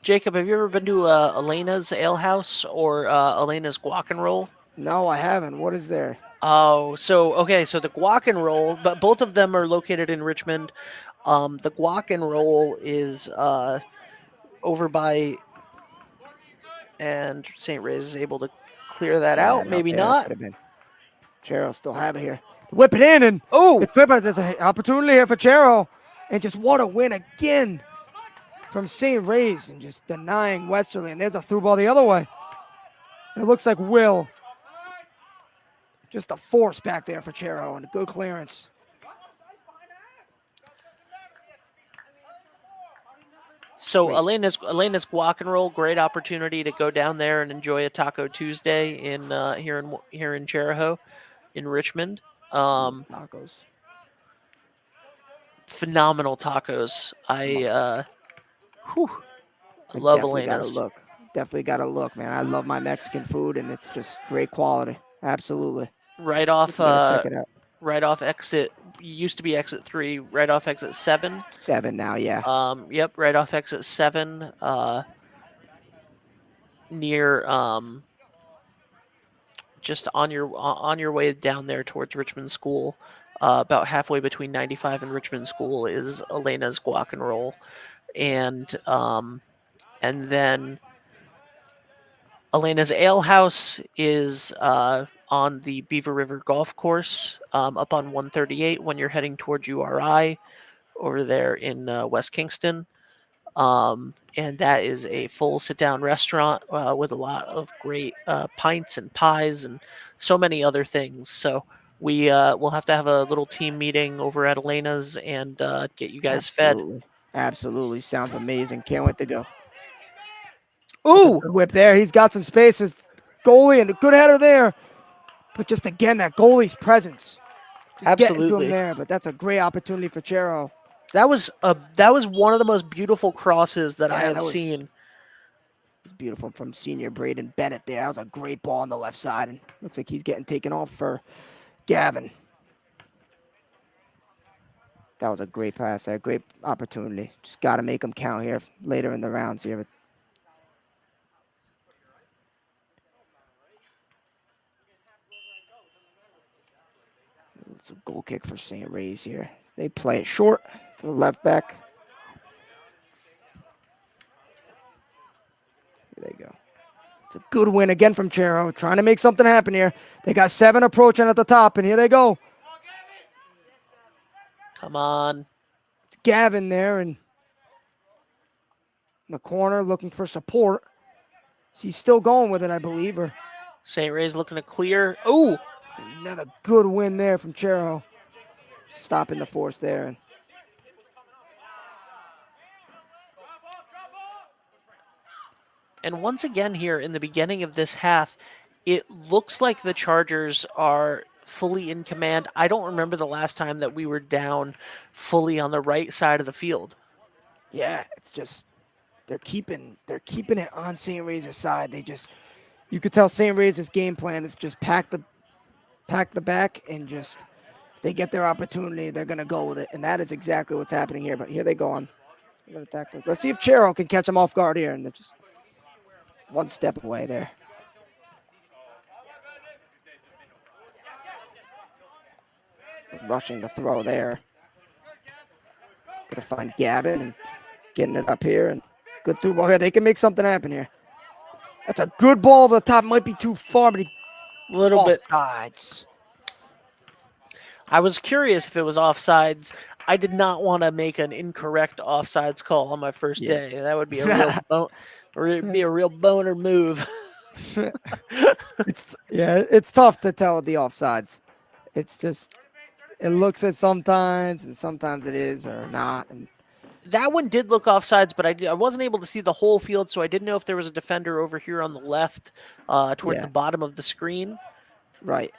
Jacob, have you ever been to Elena's Ale House or Elena's Guac and Roll? no, I haven't. What is there? Oh, so okay, so the Guac and Roll, but both of them are located in Richmond. The Guac and Roll is over by, and St. Ray's is able to clear that Yeah, out. no, Maybe yeah, it not. could have been. Chariho still have it here. Whip it in, and Oh, it's whip. There's an opportunity here for Chariho. And just what a win again from St. Ray's, and just denying Westerly. And there's a through ball the other way. And it looks like Will. Just a force back there for Chariho, and a good clearance. so Wait. Elena's Guac and Roll, great opportunity to go down there and enjoy a Taco Tuesday in here in Chariho, in Richmond. Tacos. Phenomenal tacos. I love Definitely got to Elena's. look. Definitely got to look, man. I love my Mexican food, and it's just great quality. Absolutely. Right off You gotta check it out. right off exit, used to be exit 3, right off exit 7. 7 now, yeah. Yep, right off exit 7, near just on your way down there towards Richmond School. About halfway between 95 and Richmond School is Elena's Guac and Roll, and then Elena's Ale House is on the Beaver River Golf Course, up on 138 when you're heading towards URI over there in West Kingston. And that is a full sit-down restaurant with a lot of great pints and pies and so many other things. So we'll have to have a little team meeting over at Elena's and get you guys fed. Absolutely. Absolutely. Sounds amazing. Can't wait to go. Ooh, Good whip there. He's got some spaces. Goalie and a good header there. But just again, that goalie's presence. Just getting to absolutely. him there. But that's a great opportunity for Chariho. That was one of the most beautiful crosses that I Yeah, have that was- seen. It's beautiful from senior Braden Bennett there. That was a great ball on the left side. And looks like he's getting taken off for Gavin. That was a great pass there. Great opportunity. Just got to make them count here later in the rounds here. It's a goal kick for St. Ray's here. They play it short to the left back. Here they go. It's a good win again from Chariho, trying to make something happen here. They got 7 approaching at the top, and here they go. Come on. It's Gavin there and in the corner looking for support. He's still going with it, I believe. Or St. Ray's looking to clear. Ooh, another good win there from Chariho. Stopping the force there. and once again here in the beginning of this half, it looks like the Chargers are fully in command. I don't remember the last time that we were down fully on the right side of the field. Yeah, it's just they're keeping it on St. Ray's side. You could tell St. Ray's game plan is just pack the back and just if they get their opportunity, they're gonna go with it. And that is exactly what's happening here. But here they go on. They're gonna attack this. Let's see if Chariho can catch them off guard here, and they're just one step away there. Rushing the throw there. Gonna find Gavin and getting it up here and good through ball here. They can make something happen here. That's a good ball over the top. Might be too far, but A little bit. offsides. I was curious if it was offsides. I did not want to make an incorrect offsides call on my first Yeah. day. That would be a real boner move. It's tough to tell the offsides. It's just it looks it sometimes, and sometimes it is or not. And That one did look offsides, but I wasn't able to see the whole field, so I didn't know if there was a defender over here on the left toward Yeah. the bottom of the screen. right.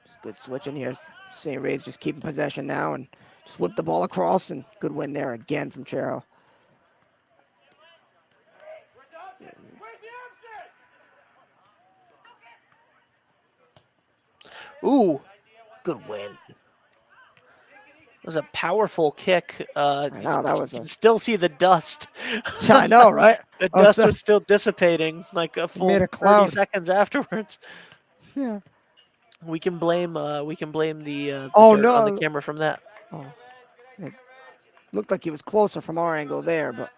Just good switching here. St. Ray's just keeping possession now and just whip the ball across and good win there again from Chariho. Ooh, good win. It was a powerful kick. I know, that You was can still see the dust. I know, right? The I was dust was still dissipating like a It made full a 30 cloud. seconds afterwards. Yeah. We can blame the Oh, dirt on the no. camera from that. Oh, it looked like he was closer from our angle there, but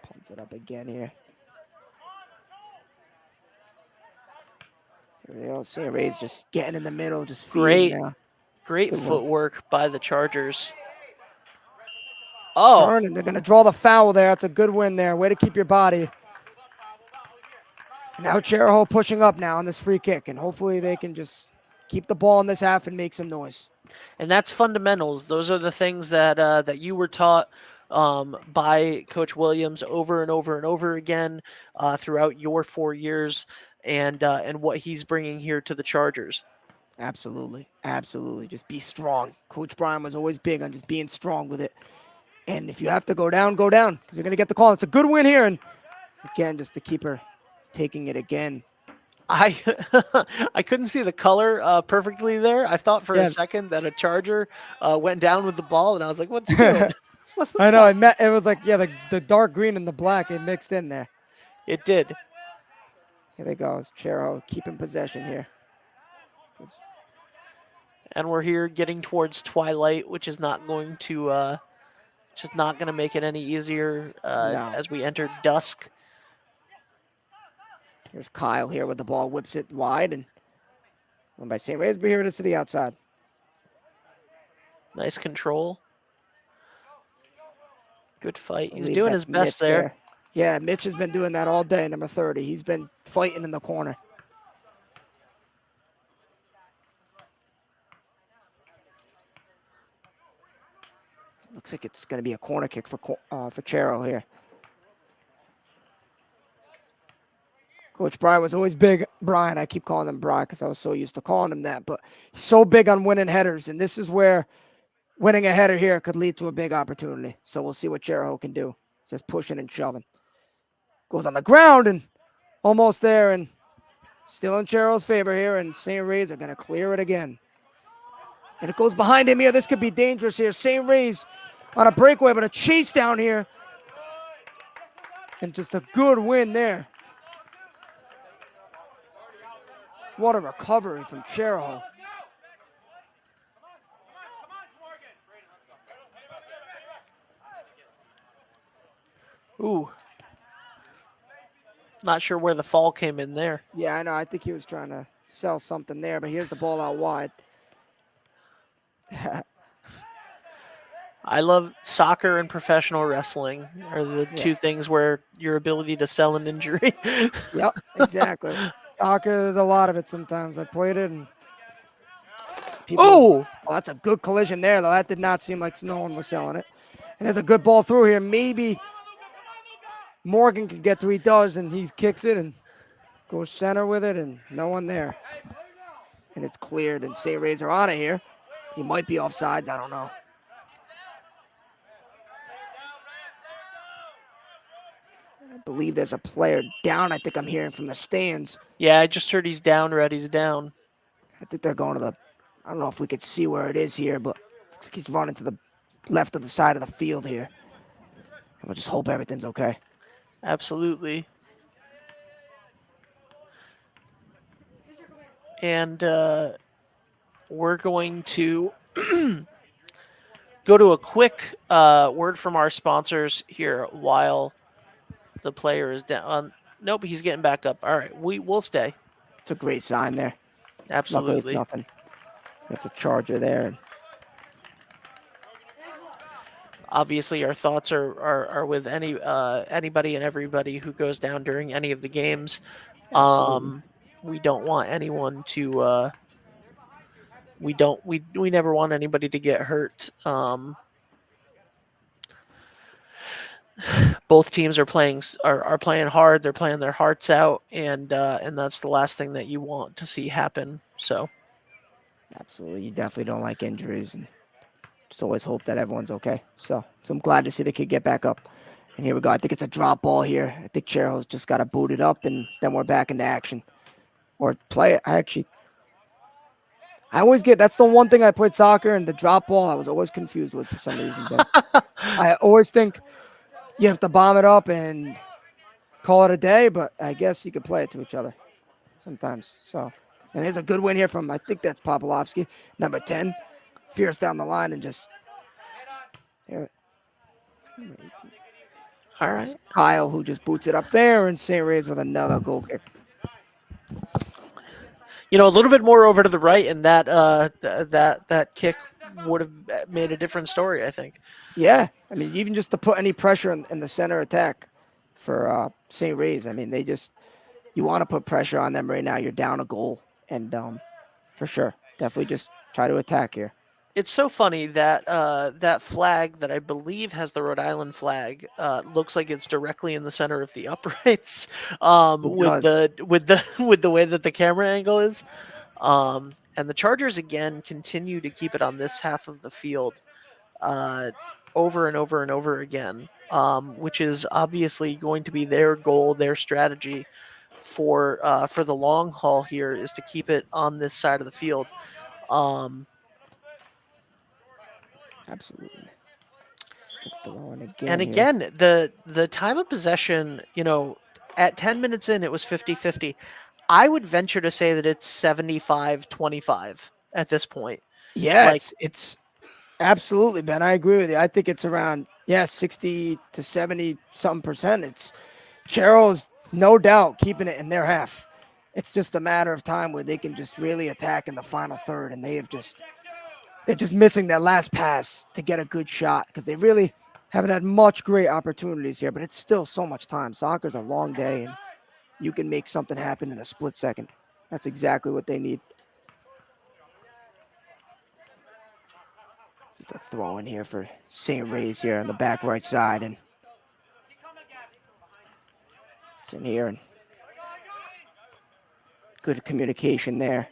pumps it up again here. Here we go. St. Ray's just getting in the middle, just feeding now. Great Good one. footwork by the Chargers. Oh, Turn, and they're going to draw the foul there. That's a good win there. Way to keep your body. And now Chariho pushing up now on this free kick, and hopefully they can just keep the ball in this half and make some noise. and that's fundamentals. Those are the things that you were taught by Coach Williams over and over and over again throughout your 4 years, and what he's bringing here to the Chargers. Absolutely. Absolutely. Just be strong. Coach Brian was always big on just being strong with it. And if you have to go down, because you're going to get the call. It's a good win here. And again, just the keeper taking it again. I I couldn't see the color perfectly there. I thought for Yeah. a second that a Charger went down with the ball, and I was like, "What's he doing?" What's I know. that? It was like, yeah, the dark green and the black, it mixed in there. It did. Here they go. Chariho keeping possession here. And we're here getting towards twilight, which is not going to just not going to make it any easier No. as we enter dusk. Here's Kyle here with the ball, whips it wide, and won by St. Ray's, but here it is to the outside. Nice control. Good fight. I He's believe doing that's his best Mitch there. Yeah, Mitch has been doing that all day, number 30. He's been fighting in the corner. Looks like it's going to be a corner kick for Chariho here. Coach Brian was always big. Brian, I keep calling him Brian because I was so used to calling him that, but he's so big on winning headers, and this is where winning a header here could lead to a big opportunity. So we'll see what Chariho can do. It's just pushing and shoving. Goes on the ground and almost there, and still in Chariho's favor here, and St. Ray's are going to clear it again. And it goes behind him here. This could be dangerous here. St. Ray's on a breakaway, but a chase down here. And just a good win there. What a recovery from Chariho. Ooh. Not sure where the fall came in there. Yeah, I know. I think he was trying to sell something there, but here's the ball out wide. I love soccer and professional wrestling are the two things where your ability to sell an injury. Yep, exactly. Soccer, there's a lot of it sometimes. I played it, and people. Oh, Well, that's a good collision there, though. That did not seem like no one was selling it. And there's a good ball through here. Maybe Morgan can get to. He does, and he kicks it and goes center with it, and no one there. And it's cleared, and St. Ray's are on it here. He might be offsides. I don't know. I believe there's a player down. I think I'm hearing from the stands. yeah, I just heard he's down, Red. He's down. I think they're going to the. I don't know if we could see where it is here, but looks like he's running to the left of the side of the field here. We'll just hope everything's okay. Absolutely. And we're going to go to a quick word from our sponsors here while the player is down. Nope, he's getting back up. All right, we'll stay. It's a great sign there. Luckily, Absolutely. it's nothing. That's a Charger there. Obviously, our thoughts are with anybody and everybody who goes down during any of the games. Absolutely. We don't want anyone to. We never want anybody to get hurt. Both teams are playing hard. They're playing their hearts out, and that's the last thing that you want to see happen. So, Absolutely. You definitely don't like injuries, and just always hope that everyone's okay. So I'm glad to see the kid get back up And here we go. I think it's a drop ball here. I think Chariho's just got to boot it up, and then we're back into action. Or play it. I always that's the one thing I played soccer, and the drop ball I was always confused with for some reason. But I always think you have to bomb it up and call it a day, but I guess you could play it to each other sometimes. So, and there's a good win here from, I think that's Popolovsky, number 10. Fierce down the line and just, here. All right. Kyle, who just boots it up there, and St. Ray's with another goal kick. A little bit more over to the right, and that kick would have made a different story, I think. Yeah, I mean, even just to put any pressure in the center attack for St. Ray's. I mean, you want to put pressure on them right now. You're down a goal, and for sure, definitely just try to attack here. It's so funny that that flag that I believe has the Rhode Island flag looks like it's directly in the center of the uprights with the way that the camera angle is. And the Chargers again continue to keep it on this half of the field over and over and over again, which is obviously going to be their goal, their strategy for the long haul here is to keep it on this side of the field. Absolutely. And again, the time of possession, at 10 minutes in, it was 50-50. I would venture to say that it's 75-25 at this point. Yeah, it's absolutely, Ben. I agree with you. I think it's around, 60 to 70 something percent. It's Chariho's no doubt keeping it in their half. It's just a matter of time where they can just really attack in the final third, and they're just missing that last pass to get a good shot because they really haven't had much great opportunities here, but it's still so much time. Soccer's a long day, and you can make something happen in a split second. That's exactly what they need. Just a throw in here for St. Ray's here on the back right side, and it's in here, and good communication there.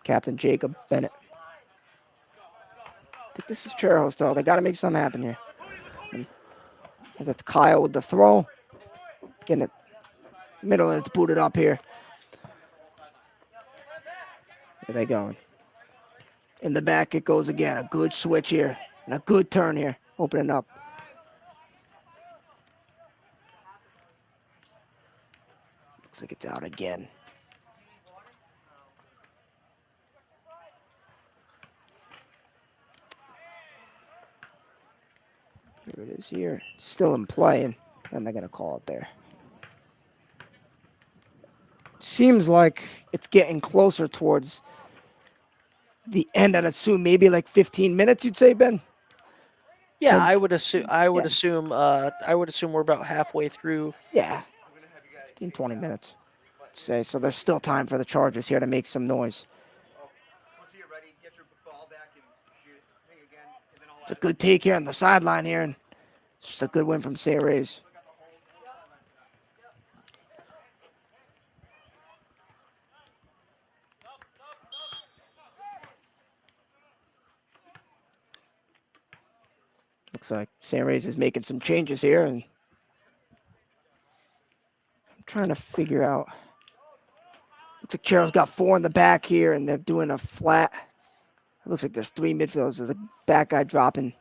Captain Jacob Bennett. I think this is Chariho still. They got to make something happen here. As it's Kyle with the throw. Getting it the middle, and it's booted up here. Where they going? In the back it goes again. A good switch here. And a good turn here. Opening up. Looks like it's out again. Here it is here. Still in play, and then they're going to call it there. Seems like it's getting closer towards the end. I'd assume maybe like 15 minutes, you'd say, Ben? Yeah, I would assume we're about halfway through. Yeah. 15, 20 minutes. I'd say. So there's still time for the Chargers here to make some noise. It's a good take here on the sideline here, and it's just a good win from St. Ray's. Looks like St. Ray's is making some changes here, and I'm trying to figure out. Looks like Chariho's got 4 in the back here, and they're doing a flat. It looks like there's 3 midfielders. There's a back guy dropping.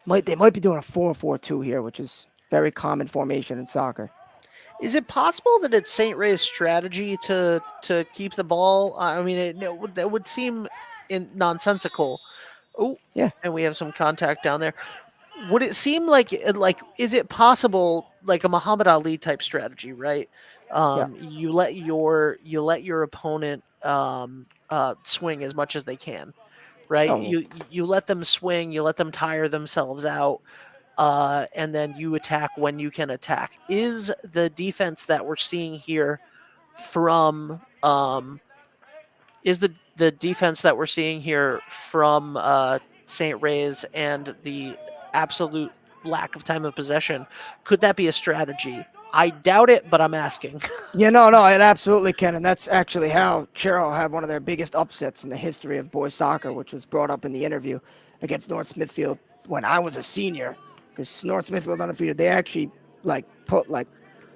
They might be doing a 4-4-2 here, which is very common formation in soccer. Is it possible that it's St. Ray's strategy to keep the ball? I mean, it would seem nonsensical. Oh, yeah. And we have some contact down there. Would it seem like is it possible like a Muhammad Ali type strategy, right? You let your opponent swing as much as they can, right? Oh. You let them swing, you let them tire themselves out, and then you attack when you can attack. Is the defense that we're seeing here from St. Ray's and the absolute lack of time of possession, could that be a strategy? I doubt it, but I'm asking. Yeah, no, it absolutely can, and that's actually how Chariho had one of their biggest upsets in the history of boys soccer, which was brought up in the interview against North Smithfield when I was a senior because North Smithfield's undefeated. They actually put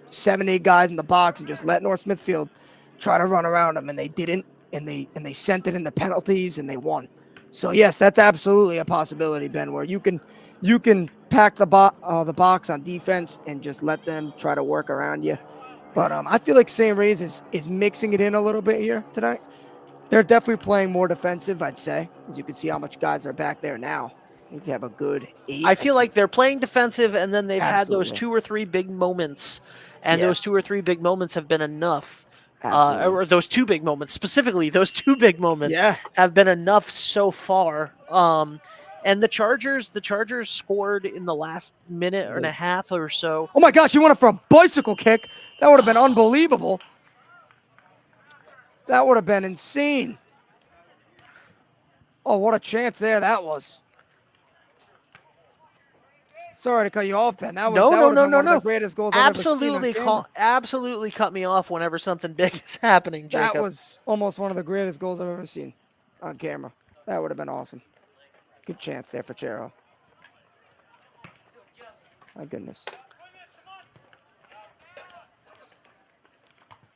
7, 8 guys in the box and just let North Smithfield try to run around them, and they didn't, and they sent it in the penalties and they won. So yes, that's absolutely a possibility, Ben, where you can pack the box on defense and just let them try to work around you. But I feel like St. Ray's is mixing it in a little bit here tonight. They're definitely playing more defensive, I'd say, as you can see how much guys are back there now. You have a good 8. I feel like they're playing defensive, and then they've had those Absolutely. 2 or 3 big moments, and those Yes. 2 or 3 big moments have been enough. Absolutely. Or those 2 big moments, specifically, those 2 big moments Yeah. have been enough so far. And the Chargers scored in the last minute and a half or so. Oh my gosh, you went up for a bicycle kick. That would have been unbelievable. That would have been insane. Oh, what a chance there that was. Sorry to cut you off, Ben. That would have been one of the greatest goals I've ever seen on camera. Absolutely cut me off whenever something big is happening, Jacob. That was almost one of the greatest goals I've ever seen on camera. That would have been awesome. Good chance there for Chariho. My goodness.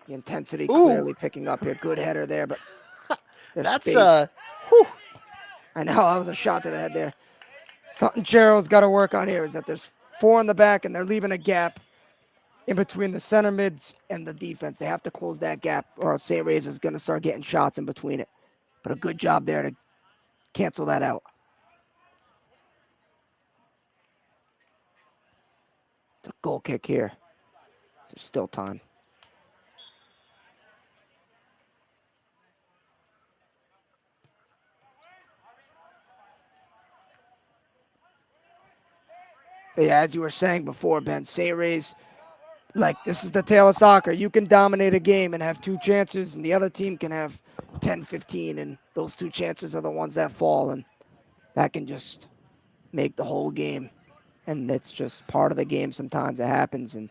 The intensity clearly picking up here. Good header there, but that's space. I know, that was a shot to the head there. Something Chariho's got to work on here is that there's 4 in the back and they're leaving a gap in between the center mids and the defense. They have to close that gap or St. Ray's is going to start getting shots in between it. But a good job there to cancel that out. It's a goal kick here. There's still time. But yeah, as you were saying before, Ben, St. Ray's, this is the tale of soccer. You can dominate a game and have 2 chances, and the other team can have 10, 15, and those 2 chances are the ones that fall, and that can just make the whole game. And it's just part of the game. Sometimes it happens, and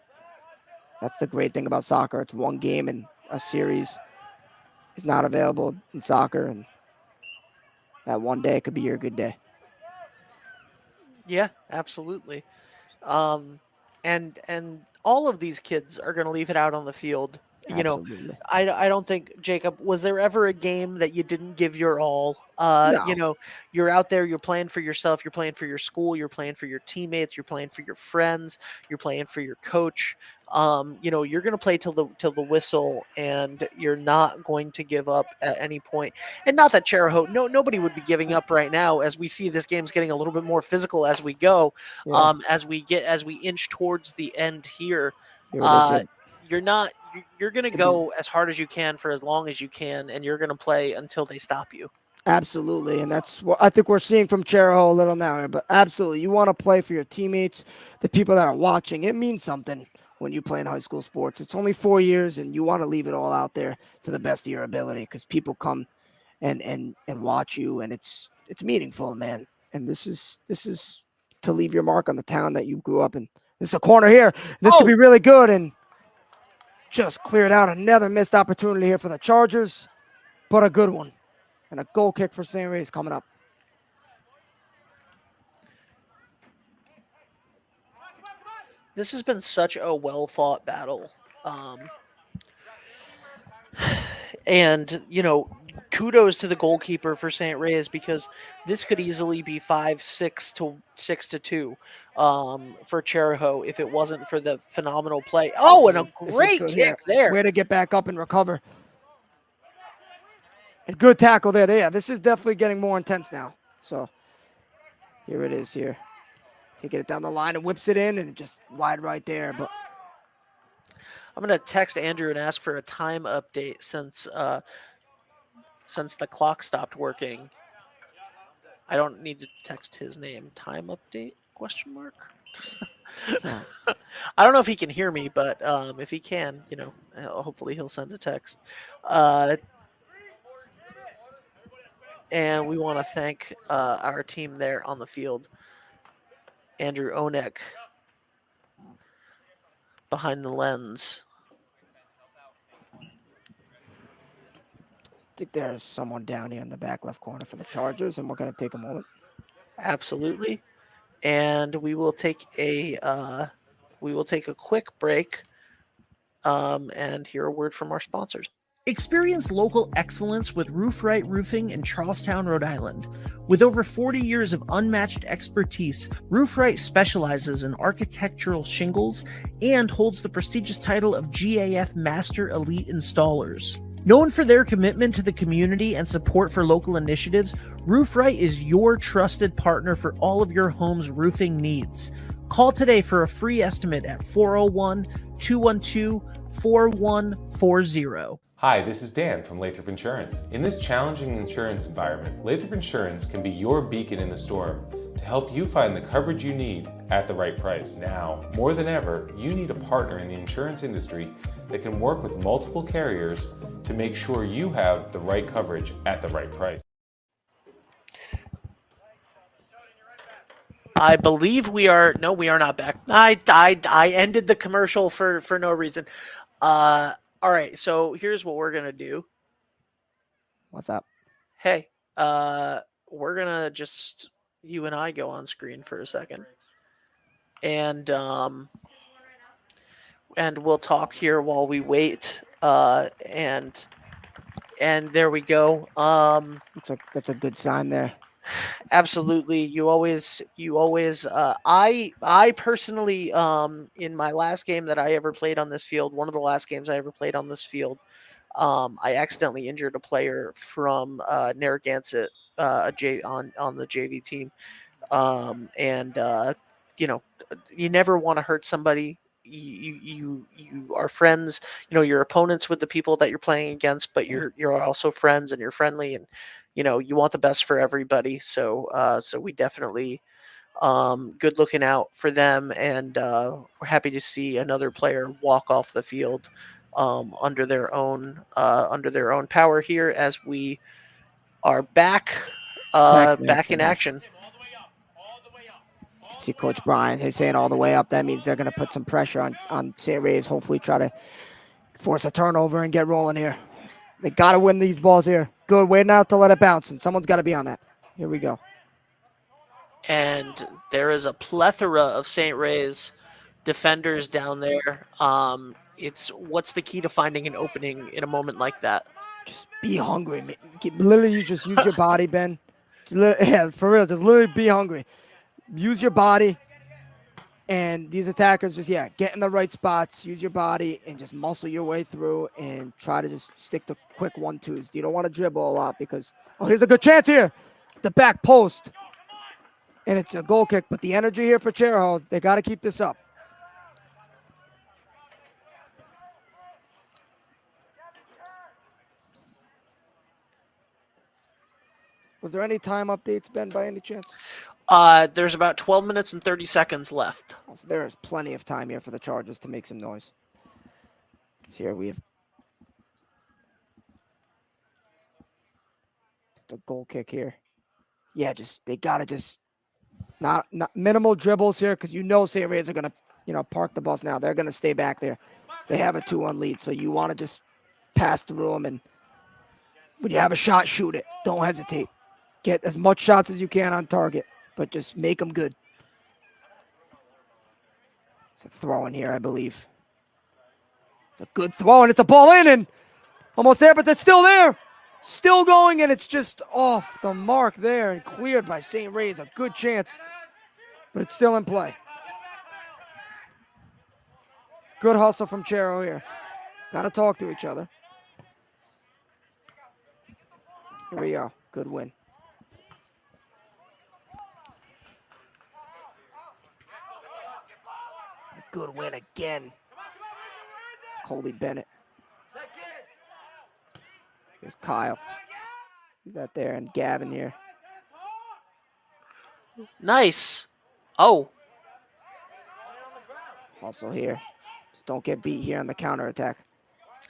that's the great thing about soccer. It's one game, and a series is not available in soccer, and that one day could be your good day. Yeah, absolutely. And all of these kids are going to leave it out on the field. Absolutely. I don't think, Jacob, was there ever a game that you didn't give your all? No. You're out there, you're playing for yourself, you're playing for your school, you're playing for your teammates, you're playing for your friends, you're playing for your coach. You're going to play till the whistle, and you're not going to give up at any point. And not that Chariho, nobody would be giving up right now, as we see this game's getting a little bit more physical as we go, as we inch towards the end here. You're going to go as hard as you can for as long as you can, and you're going to play until they stop you. Absolutely, and that's what I think we're seeing from Chariho a little now. But absolutely, you want to play for your teammates, the people that are watching. It means something when you play in high school sports. It's only 4 years, and you want to leave it all out there to the best of your ability, because people come and watch you, and it's meaningful, man. And this is to leave your mark on the town that you grew up in. This is a corner here. This could be really good, and just cleared out another missed opportunity here for the Chargers, but a good one. And a goal kick for St. Ray's coming up. This has been such a well-fought battle. And, kudos to the goalkeeper for St. Ray's, because this could easily be 5-6 to 6-2 for Chariho if it wasn't for the phenomenal play. Oh, and a great kick there. Way to get back up and recover. And good tackle there. Yeah, this is definitely getting more intense now. So here it is here. Taking it down the line and whips it in, and just wide right there. But I'm going to text Andrew and ask for a time update since the clock stopped working. I don't need to text his name. Time update? ? I don't know if he can hear me, but if he can, hopefully he'll send a text. And we want to thank our team there on the field. Andrew Onek behind the lens. I think there's someone down here in the back left corner for the Chargers, and we're going to take a moment. Absolutely. and we will take a quick break and hear a word from our sponsors. Experience local excellence with Roof Right Roofing in Charlestown, Rhode Island. With over 40 years of unmatched expertise, Roof Right specializes in architectural shingles and holds the prestigious title of GAF Master Elite Installers. Known for their commitment to the community and support for local initiatives, Roof Right is your trusted partner for all of your home's roofing needs. Call today for a free estimate at 401-212-4140. Hi, this is Dan from Lathrop Insurance. In this challenging insurance environment, Lathrop Insurance can be your beacon in the storm to help you find the coverage you need at the right price. Now, more than ever, you need a partner in the insurance industry that can work with multiple carriers to make sure you have the right coverage at the right price. I believe we are not back. I ended the commercial for no reason. All right, so here's what we're gonna do. What's up? Hey, we're gonna just you and I go on screen for a second, and we'll talk here while we wait. And there we go. That's a good sign there. Absolutely. You always I personally in my last game that I ever played on this field, one of the last games I ever played on this field, I accidentally injured a player from Narragansett on the JV team. And you never want to hurt somebody. You are friends, your opponents with the people that you're playing against, but you're also friends and you're friendly, and you want the best for everybody. So we definitely good looking out for them, and we're happy to see another player walk off the field under their own power here as we are back in action. See Coach Brian, he's saying all the way up. That means they're going to put some pressure on St. Ray's, hopefully try to force a turnover and get rolling here. They got to win these balls here. Good, waiting out to let it bounce, and someone's got to be on that. Here we go. And there is a plethora of St. Ray's defenders down there. It's what's the key to finding an opening in a moment like that? Just be hungry. Literally, you just use your body, Ben. Yeah, for real, just literally be hungry. Use your body, and these attackers just, get in the right spots, use your body, and just muscle your way through and try to just stick to quick 1-2s. You don't want to dribble a lot because, here's a good chance here. The back post. And it's a goal kick, but the energy here for Chariho, they got to keep this up. Was there any time updates, Ben, by any chance? There's about 12 minutes and 30 seconds left. So there is plenty of time here for the Chargers to make some noise. So here we have the goal kick here. Yeah, they got to just not minimal dribbles here because St. Ray's are going to, park the bus now. They're going to stay back there. They have a 2-1 lead, so you want to just pass through them, and when you have a shot, shoot it. Don't hesitate. Get as much shots as you can on target, but just make them good. It's a throw in here, I believe. It's a good throw, and it's a ball in, and almost there, but they're still there. Still going, and it's just off the mark there and cleared by St. Ray's. A good chance, but it's still in play. Good hustle from Chariho here. Got to talk to each other. Here we go. Good win. Good win again. Colby Bennett. Here's Kyle. He's out there, and Gavin here. Nice. Oh. Hustle here. Just don't get beat here on the counterattack.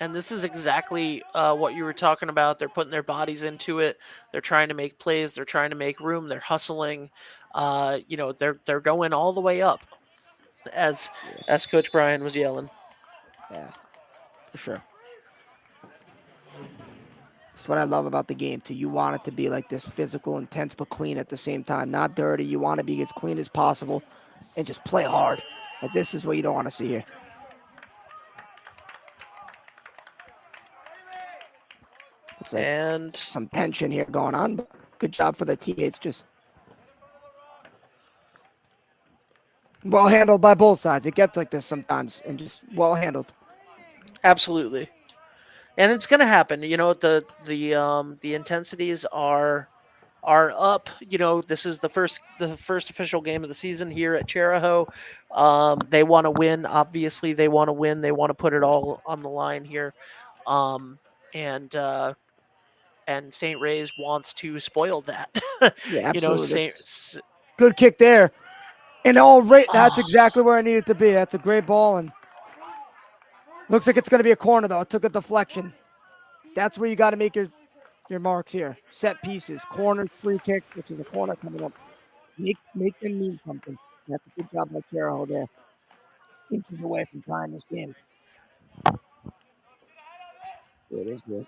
And this is exactly what you were talking about. They're putting their bodies into it. They're trying to make plays. They're trying to make room. They're hustling. They're going all the way up, as Coach Brian was yelling. Yeah, for sure. That's what I love about the game, too. You want it to be like this physical, intense, but clean at the same time. Not dirty. You want to be as clean as possible and just play hard. But this is what you don't want to see here. It's like And some tension here going on, but good job for the teammates. Just well handled by both sides. It gets like this sometimes, and just well handled. absolutely. And it's going to happen. You know, the intensities are up. You know, this is the first official game of the season here at Chariho. They want to win. Obviously, they want to win. They want to put it all on the line here. Um, and St. Ray's wants to spoil that. Yeah, You know, absolutely. Good kick there. And all right, that's exactly where I needed to be. That's a great ball. And looks like it's going to be a corner, though. It took a deflection. That's where you got to make your marks here. Set pieces, corner, free kick, which is a corner coming up. Make them mean something. That's a good job by Chariho there. Inches away from tying this game. There it is there.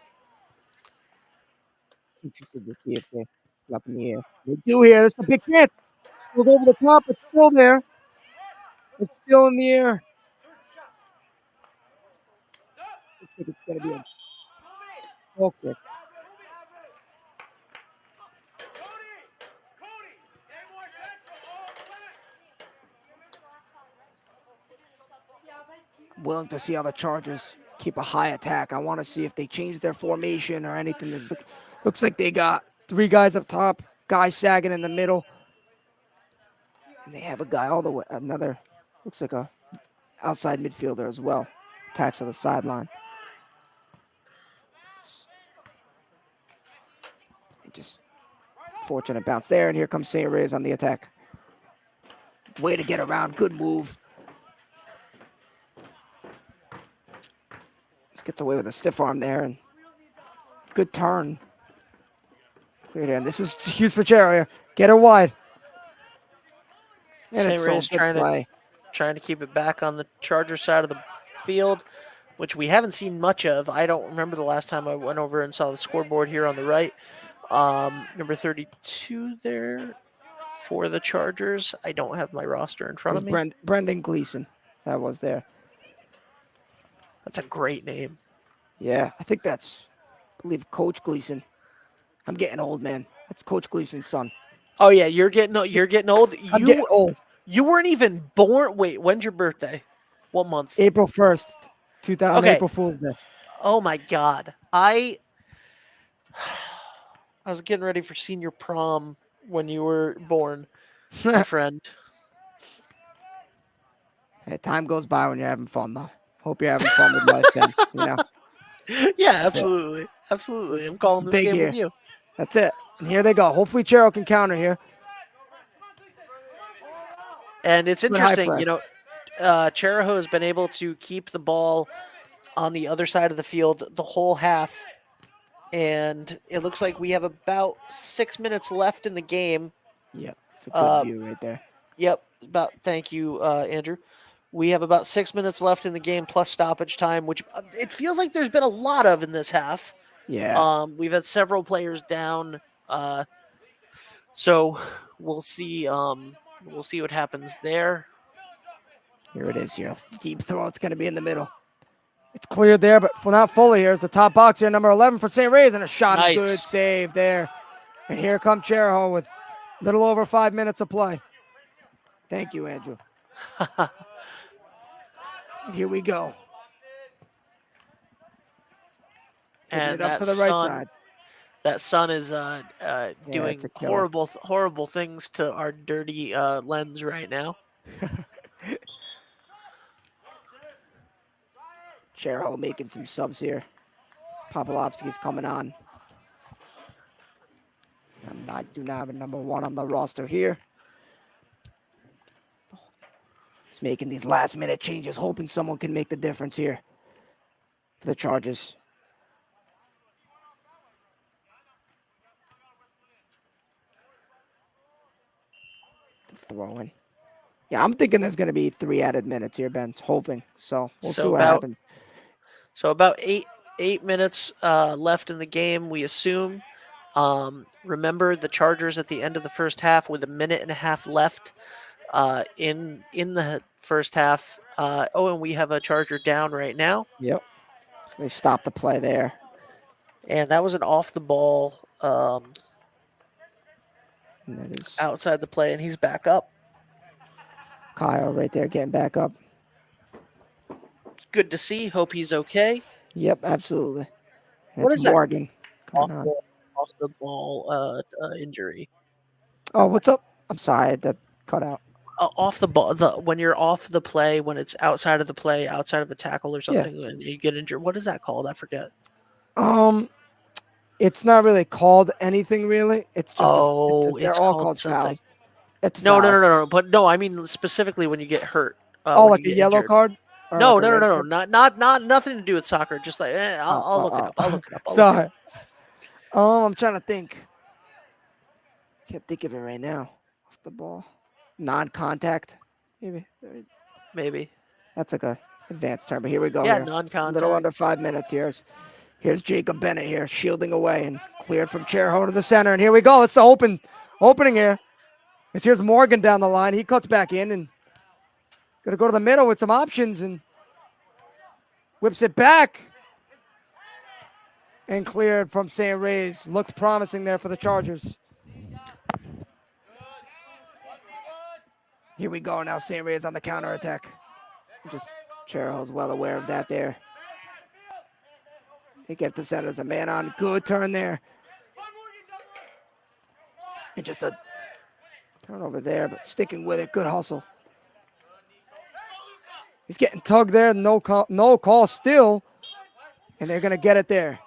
Interested to see if they up in the air. They do here. This is a big kick. Goes over the top. It's still there. It's still in the air. Looks like it's going to be a goal kick. Willing to see how the Chargers keep a high attack. I want to see if they change their formation or anything. Looks like they got 3 guys up top, guy sagging in the middle. And they have a guy all the way, looks like a outside midfielder as well, attached to the sideline. Just fortunate bounce there, and here comes St. Ray's on the attack. Way to get around, good move. Just gets away with a stiff arm there, and good turn. Cleared in. This is huge for Chariho. Get her wide. And St. Ray's trying to keep it back on the Charger side of the field, which we haven't seen much of. I don't remember the last time I went over and saw the scoreboard here on the right. Number 32 there for the Chargers. I don't have my roster in front of me. Brendan Gleason. That was there. That's a great name. Yeah, I think I believe Coach Gleason. I'm getting old, man. That's Coach Gleason's son. Oh yeah, you're getting old. I'm getting old. You weren't even born. Wait, when's your birthday? What month? April 1st, 2000. Okay. April Fool's Day. Oh my God, I was getting ready for senior prom when you were born, my friend. Hey, time goes by when you're having fun, though. Hope you're having fun with life, then. You know. Yeah, absolutely, absolutely. I'm calling this game with you. That's it. And here they go. Hopefully, Chariho can counter here. And it's interesting, you know, Chariho has been able to keep the ball on the other side of the field the whole half. And it looks like we have about 6 minutes left in the game. Yep, it's a good view right there. Yep, thank you, Andrew. We have about 6 minutes left in the game plus stoppage time, which it feels like there's been a lot of in this half. Yeah. We've had several players down. So we'll see. We'll see what happens there. Here it is here. Deep throw. It's going to be in the middle. It's cleared there, but not fully. Here's the top box here, number 11 for St. Ray's, and a shot. Nice. Good save there. And here comes Chariho with a little over 5 minutes of play. Thank you, Andrew. Here we go. And up to the right side. That sun is doing horrible things to our dirty lens right now. Chariho making some subs here. Popolovsky's coming on. I do not have a number 1 on the roster here. He's making these last-minute changes, hoping someone can make the difference here for the Chargers. Throwing. Yeah, I'm thinking there's going to be 3 added minutes here, Ben. Hoping. So we'll see what happens. So about eight 8 minutes left in the game, we assume. Remember the Chargers at the end of the first half with a minute and a half left in the first half. And we have a Charger down right now, Yep. They stopped the play there. and that was an off the ball And that is outside the play, and he's back up. Kyle right there getting back up. Good to see. Hope he's okay. Yep, absolutely. What That's is that? Morgan Off coming on. the, off the ball injury. Oh, what's up? I'm sorry, that cut out. Off the ball, when you're off the play, when it's outside of the play, outside of a tackle or something, and you get injured. What is that called? I forget. It's not really called anything really. It's just they're it's all called called something. fouls. It's No, foul. no. But no, I mean specifically when you get hurt. Oh, when like you a get yellow injured. card? Or No, like a no, red no, card? not nothing to do with soccer. Just like I'll look it up. I'll look it up. Sorry. I'm trying to think. Can't think of it right now. Off the ball, non-contact, maybe. Maybe. That's like a advanced term. But here we go. Yeah, Here. non-contact. Little under 5 minutes. Here's Jacob Bennett here, shielding away and cleared from Chariho to the center. And here we go. It's the opening here. Here's Morgan down the line. He cuts back in and gonna go to the middle with some options and whips it back. And cleared from St. Ray's. Looked promising there for the Chargers. Here we go now. St. Ray's on the counterattack. Just Chariho's well aware of that there. They get the centers. A man on. Good turn there. And just a turnover there, but sticking with it. Good hustle. He's getting tugged there. No call still. And they're going to get it there.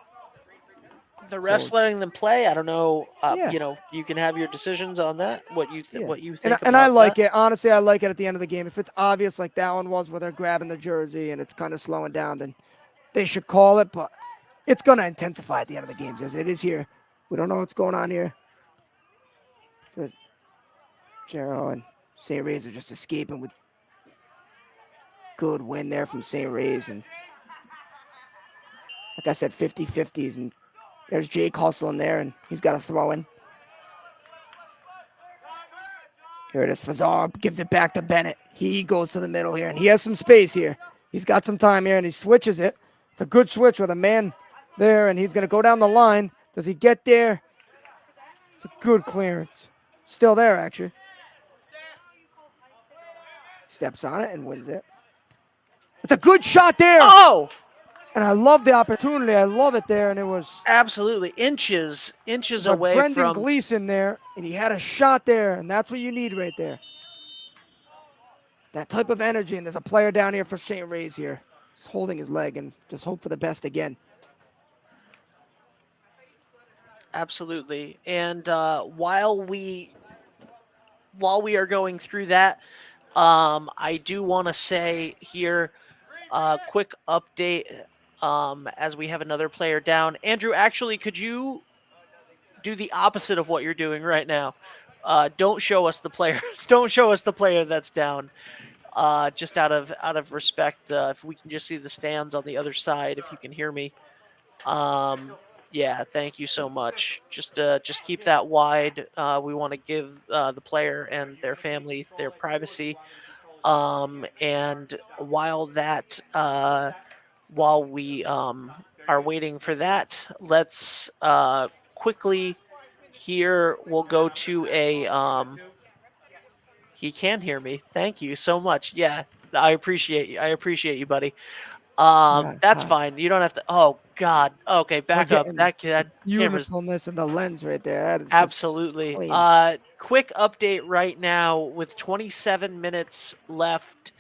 The refs letting them play. I don't know. Yeah. You can have your decisions on that. What you think? And I like it. Honestly, I like it at the end of the game. If it's obvious like that one was where they're grabbing the jersey and it's kind of slowing down, then they should call it. But it's going to intensify at the end of the games as it is here. We don't know what's going on here. Chariho and St. Ray's are just escaping with good win there from St. Ray's. And like I said, 50-50s. And there's Jake hustling there, and he's got a throw in. Here it is. Fazar gives it back to Bennett. He goes to the middle here, and he has some space here. He's got some time here, and he switches it. It's a good switch with a man there, and he's going to go down the line. Does he get there? It's a good clearance. Still there, actually. Steps on it and wins it. It's a good shot there. Oh! And I love the opportunity. I love it there, and it was Absolutely. Inches away Brendan from Gleason there, and he had a shot there, and that's what you need right there. That type of energy, and there's a player down here for St. Ray's here. He's holding his leg and just hope for the best again. Absolutely. And while we are going through that, I do want to say here, quick update as we have another player down. Andrew, actually, could you do the opposite of what you're doing right now? Don't show us the player. Don't show us the player that's down. Just out of respect, if we can just see the stands on the other side, if you can hear me. Yeah, thank you so much. Just keep that wide. We want to give the player and their family their privacy. And while we are waiting for that, let's quickly here. We'll go to a. He can hear me. Thank you so much. Yeah, I appreciate you. I appreciate you, buddy. That's fine. You don't have to. Oh God. Okay, back up. That camera's Beautifulness in the lens right there. That is absolutely. Quick update right now with 27 minutes left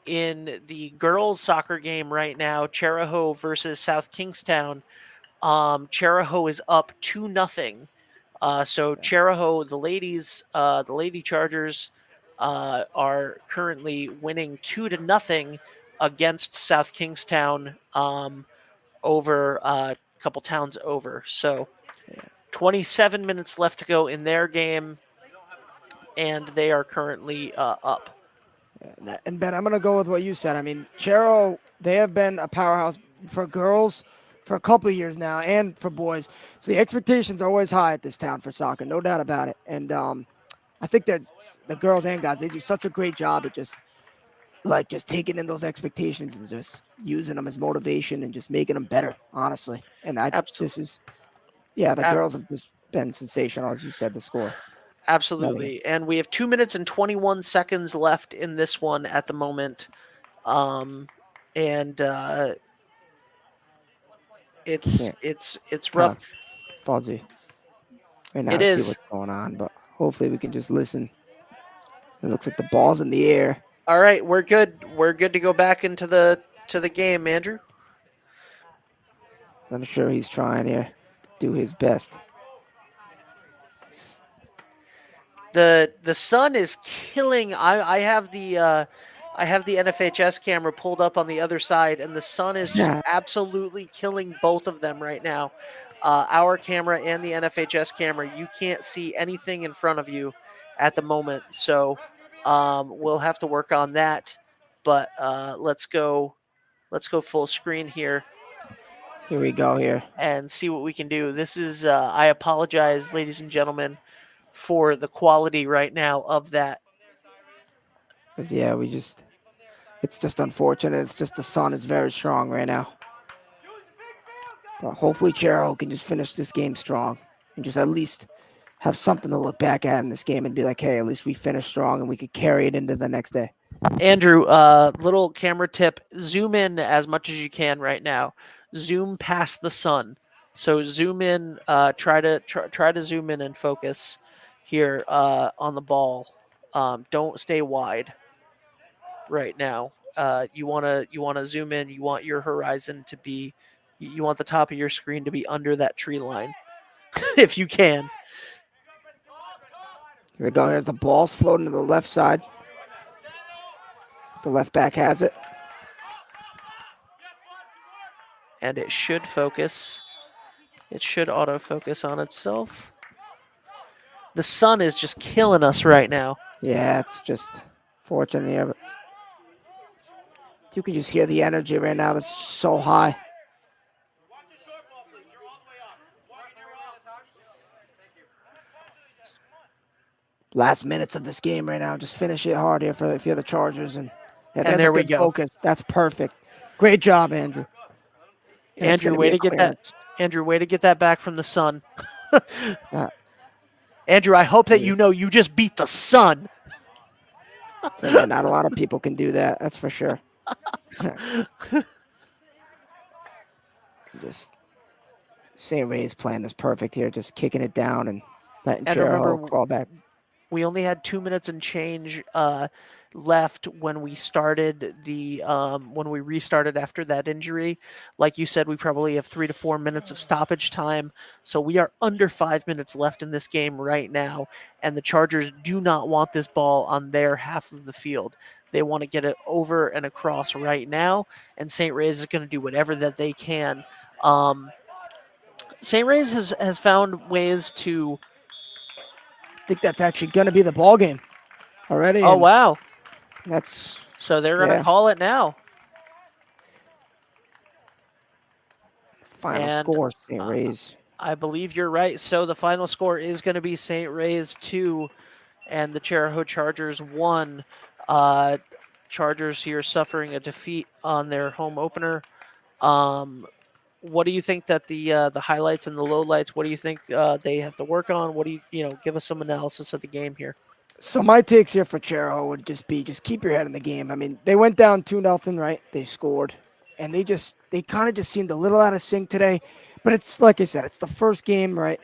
in the girls' soccer game right now. Chariho versus South Kingstown. Chariho is up 2-0. So Chariho, the Lady Chargers, are currently winning 2-0 against South Kingstown over a couple towns over. So 27 minutes left to go in their game, and they are currently up. And Ben, I'm going to go with what you said. I mean, Chariho, they have been a powerhouse for girls for a couple of years now, and for boys. So the expectations are always high at this town for soccer, no doubt about it. And I think that the girls and guys, they do such a great job at just taking in those expectations and just using them as motivation and just making them better, honestly. And Absolutely. the girls have just been sensational, as you said, the score. Absolutely. And we have 2 minutes and 21 seconds left in this one at the moment. And it's Can't it's kind rough. of fuzzy right now It to see is. what's going on, but hopefully we can just listen. It looks like the ball's in the air. All right, we're good. We're good to go back into the game, Andrew. I'm sure he's trying here to do his best. The sun is killing. I have the NFHS camera pulled up on the other side, and the sun is just absolutely killing both of them right now. Our camera and the NFHS camera, you can't see anything in front of you at the moment, so we'll have to work on that. But let's go full screen here Here we go here. and see what we can do. This is I apologize, ladies and gentlemen, for the quality right now of that. Because, yeah, it's just unfortunate. It's just the sun is very strong right now. But hopefully Chariho can just finish this game strong and just at least have something to look back at in this game and be like, hey, at least we finished strong and we could carry it into the next day. Andrew, little camera tip: zoom in as much as you can right now. Zoom past the sun. So zoom in. Try to zoom in and focus here on the ball. Don't stay wide right now. You wanna zoom in. You want your horizon to be. You want the top of your screen to be under that tree line, if you can. Here we go. Here's the ball's floating to the left side. The left back has it. And it should focus. It should autofocus on itself. The sun is just killing us right now. Yeah, it's just fortunate here. But you can just hear the energy right now. That's so high. Last minutes of this game right now. Just finish it hard here if you're the Chargers. And yeah, And there's there a we good go. focus. That's perfect. Great job, Andrew. And it's Andrew, gonna way be a to get that. clearance. Andrew, way to get that back from the sun. Uh, Andrew, I hope that you know you just beat the sun. So yeah, not a lot of people can do that. That's for sure. Just St. Ray's playing this perfect here, just kicking it down and letting And remember, Chariho crawl back. we only had 2 minutes and change left when we started when we restarted after that injury. Like you said, we probably have 3 to 4 minutes of stoppage time, so we are under 5 minutes left in this game right now, and the Chargers do not want this ball on their half of the field. They want to get it over and across right now, and St. Ray's is going to do whatever that they can. St. Ray's has found ways to. I think that's actually going to be the ball game already. Oh, wow. That's So they're going to call it now. Final And, score, St. Ray's. I believe you're right. So the final score is going to be St. Ray's 2 and the Chariho Chargers 1. Chargers here suffering a defeat on their home opener. What do you think that the highlights and the lowlights, what do you think they have to work on? What do you give us some analysis of the game here? So my takes here for Chariho would just be keep your head in the game. I mean, they went down 2-0, right? They scored. And they kind of just seemed a little out of sync today. But it's like I said, it's the first game, right?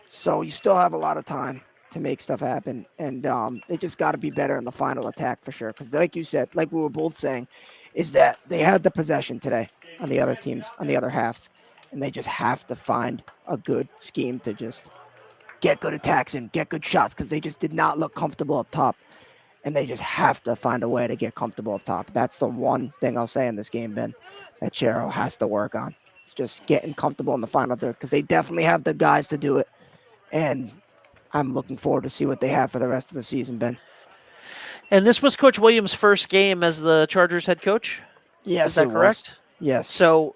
So you still have a lot of time to make stuff happen. And they just got to be better in the final attack for sure. Because like you said, like we were both saying, is that they had the possession today on the other teams, on the other half. And they just have to find a good scheme to just get good attacks and get good shots because they just did not look comfortable up top. And they just have to find a way to get comfortable up top. That's the one thing I'll say in this game, Ben, that Chariho has to work on. It's just getting comfortable in the final third because they definitely have the guys to do it. And I'm looking forward to see what they have for the rest of the season, Ben. And this was Coach Williams' first game as the Chargers head coach? Yes, is that correct? Was. Yes. So,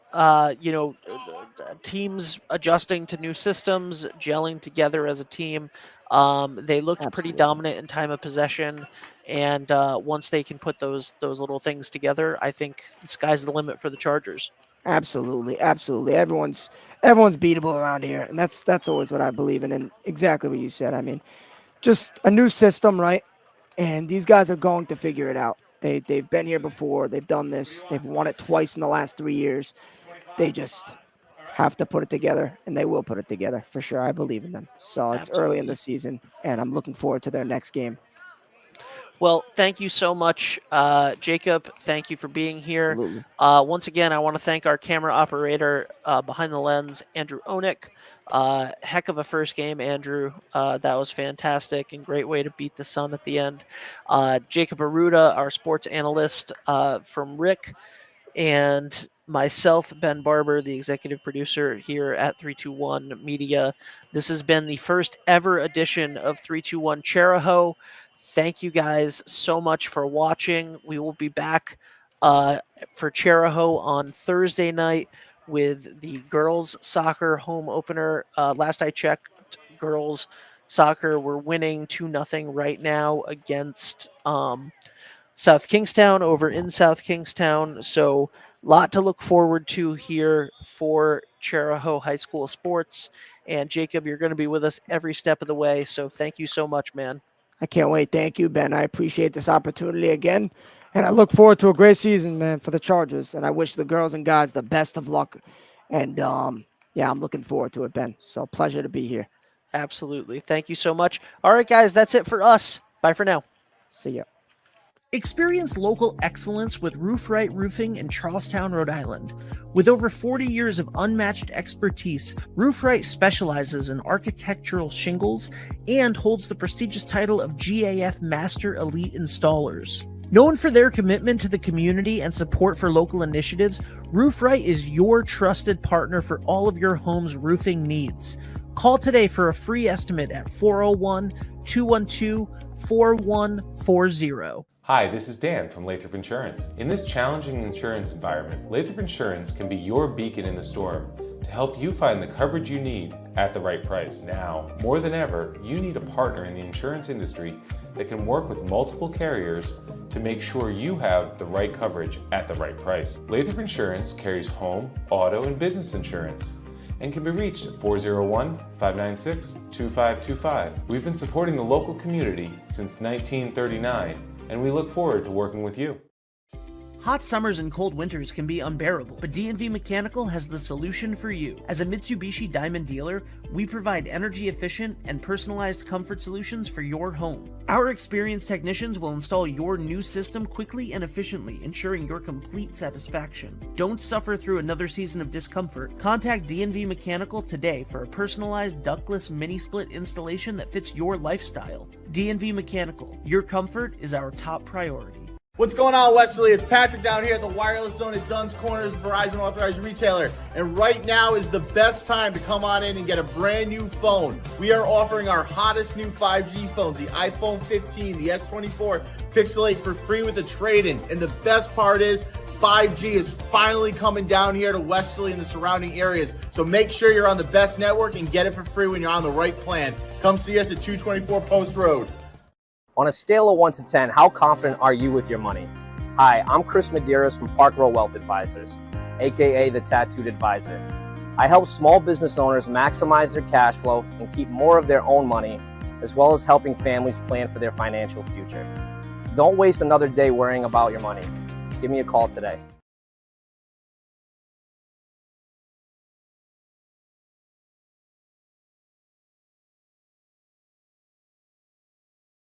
teams adjusting to new systems, gelling together as a team. They looked pretty Absolutely. dominant in time of possession, and once they can put those little things together, I think the sky's the limit for the Chargers. Absolutely, absolutely. Everyone's beatable around here, and that's always what I believe in. And exactly what you said. I mean, just a new system, right? And these guys are going to figure it out. They've been here before. They've done this. They've won it twice in the last 3 years. They just have to put it together, and they will put it together for sure. I believe in them. So it's early in the season, and I'm looking forward to their next game. Well, thank you so much, Jacob. Thank you for being here. Absolutely. Once again, I want to thank our camera operator behind the lens, Andrew Onick. Heck of a first game, Andrew. That was fantastic and great way to beat the sun at the end. Jacob Aruda, our sports analyst from Rick, and myself, Ben Barber, the executive producer here at 321 Media. This has been the first ever edition of 321 Chariho. Thank you guys so much for watching. We will be back for Chariho on Thursday night with the girls soccer home opener. Last I checked, girls soccer were winning 2-0 right now against South Kingstown over in South Kingstown. So a lot to look forward to here for Chariho High School sports. And Jacob, you're going to be with us every step of the way. So thank you so much, man. I can't wait. Thank you, Ben. I appreciate this opportunity again. And I look forward to a great season, man, for the Chargers. And I wish the girls and guys the best of luck. And, yeah, I'm looking forward to it, Ben. So pleasure to be here. Absolutely. Thank you so much. All right, guys, that's it for us. Bye for now. See ya. Experience local excellence with Roof Right Roofing in Charlestown, Rhode Island. With over 40 years of unmatched expertise, Roof Right specializes in architectural shingles and holds the prestigious title of GAF Master Elite Installers. Known for their commitment to the community and support for local initiatives, Roof Right is your trusted partner for all of your home's roofing needs. Call today for a free estimate at 401-212-4140. Hi, this is Dan from Lathrop Insurance. In this challenging insurance environment, Lathrop Insurance can be your beacon in the storm to help you find the coverage you need at the right price. Now, more than ever, you need a partner in the insurance industry that can work with multiple carriers to make sure you have the right coverage at the right price. Lathrop Insurance carries home, auto, and business insurance and can be reached at 401-596-2525. We've been supporting the local community since 1939, and we look forward to working with you. Hot summers and cold winters can be unbearable, but D&V Mechanical has the solution for you. As a Mitsubishi Diamond dealer, we provide energy-efficient and personalized comfort solutions for your home. Our experienced technicians will install your new system quickly and efficiently, ensuring your complete satisfaction. Don't suffer through another season of discomfort. Contact D&V Mechanical today for a personalized ductless mini-split installation that fits your lifestyle. D&V Mechanical, your comfort is our top priority. What's going on, Westerly? It's Patrick down here at the Wireless Zone at Dunn's Corners, Verizon authorized retailer. And right now is the best time to come on in and get a brand new phone. We are offering our hottest new 5G phones, the iPhone 15, the S24 Pixel 8 for free with a trade-in. And the best part is 5G is finally coming down here to Westerly and the surrounding areas. So make sure you're on the best network and get it for free when you're on the right plan. Come see us at 224 Post Road. On a scale of 1 to 10, how confident are you with your money? Hi, I'm Chris Medeiros from Park Row Wealth Advisors, aka the Tattooed Advisor. I help small business owners maximize their cash flow and keep more of their own money, as well as helping families plan for their financial future. Don't waste another day worrying about your money. Give me a call today.